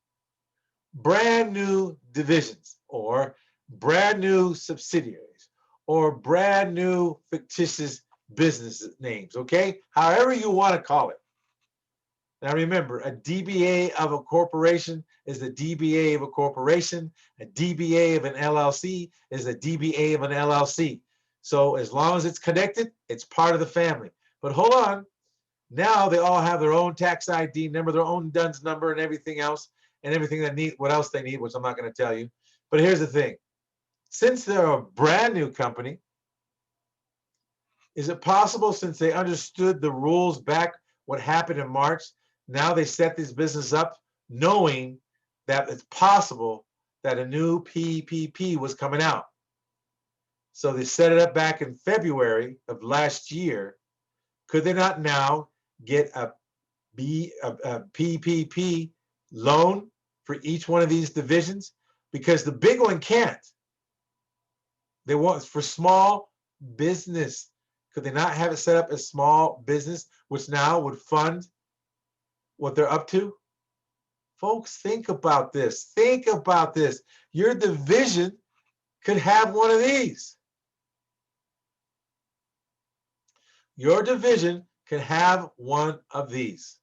or brand new subsidiaries, or brand new fictitious business names, okay? However you want to call it. Now remember, a DBA of a corporation is a DBA of a corporation. A DBA of an LLC is a DBA of an LLC. So as long as it's connected, it's part of the family. But hold on. Now they all have their own tax ID number, their own DUNS number, and everything else, and everything that what else they need, which I'm not going to tell you. But here's the thing. Since they're a brand new company, is it possible, since they understood the rules back, what happened in March, now they set this business up knowing that it's possible that a new PPP was coming out? So they set it up back in February of last year. Could they not now get a PPP loan for each one of these divisions? Because the big one can't. They want for small business. Could they not have it set up as small business, which now would fund what they're up to? Folks, think about this. Think about this. Your division could have one of these. Your division could have one of these.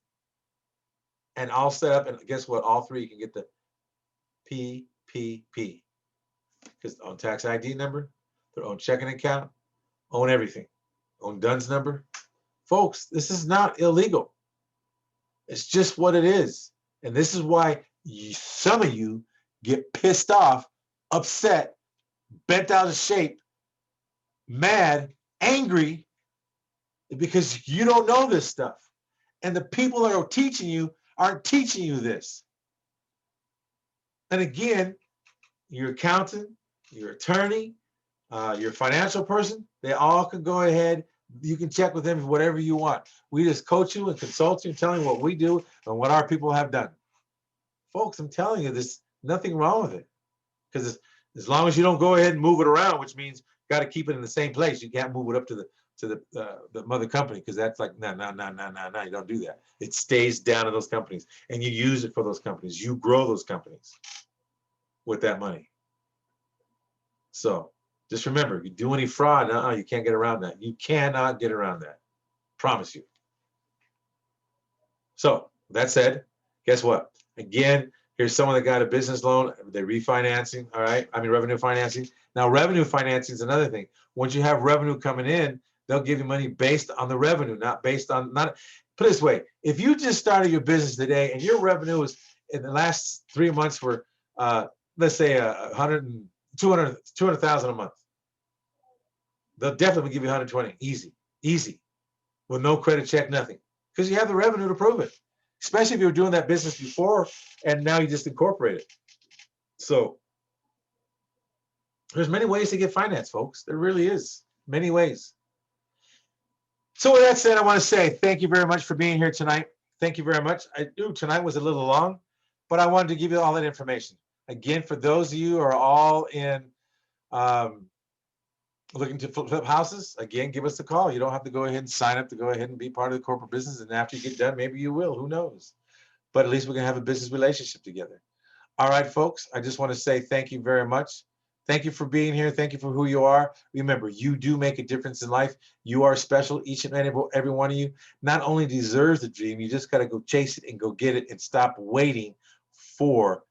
And all set up, and guess what? All three can get the PPP. Because on tax ID number, their own checking account, own everything. Own DUNS number. Folks, this is not illegal. It's just what it is. And this is why some of you get pissed off, upset, bent out of shape, mad, angry, because you don't know this stuff. And the people that are teaching you aren't teaching you this. And again, your accountant, your attorney, your financial person, they all can go ahead. You can check with them for whatever you want. We just coach you and consult you and tell you what we do and what our people have done. Folks, I'm telling you, there's nothing wrong with it. Because as long as you don't go ahead and move it around, which means you got to keep it in the same place. You can't move it up to the mother company, because that's like, no, you don't do that. It stays down in those companies, and you use it for those companies. You grow those companies with that money. So just remember, you do any fraud, you can't get around that. You cannot get around that. Promise you. So that said, guess what? Again, here's someone that got a business loan. They're refinancing. All right. I mean, revenue financing. Now, revenue financing is another thing. Once you have revenue coming in, they'll give you money based on the revenue, not based on, not, put it this way. If you just started your business today and your revenue was in the last 3 months were, let's say 200,000 a month, they'll definitely give you 120, easy, with no credit check, nothing, because you have the revenue to prove it. Especially if you were doing that business before and now you just incorporate it. So there's many ways to get finance, folks. There really is many ways. So with that said, I want to say thank you very much for being here tonight. Thank you very much. I knew tonight was a little long, but I wanted to give you all that information. Again, for those of you who are all in looking to flip houses, again, give us a call. You don't have to go ahead and sign up to go ahead and be part of the corporate business. And after you get done, maybe you will. Who knows? But at least we're going to have a business relationship together. All right, folks, I just want to say thank you very much. Thank you for being here. Thank you for who you are. Remember, you do make a difference in life. You are special. Each and every one of you not only deserves the dream, you just got to go chase it and go get it and stop waiting for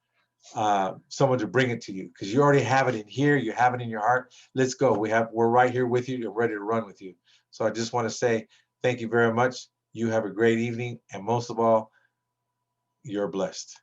someone to bring it to you, because you already have it in here. You have it in your heart. Let's go. We're right here with you. You're ready to run with you. So I just want to say thank you very much. You have a great evening. And most of all, you're blessed.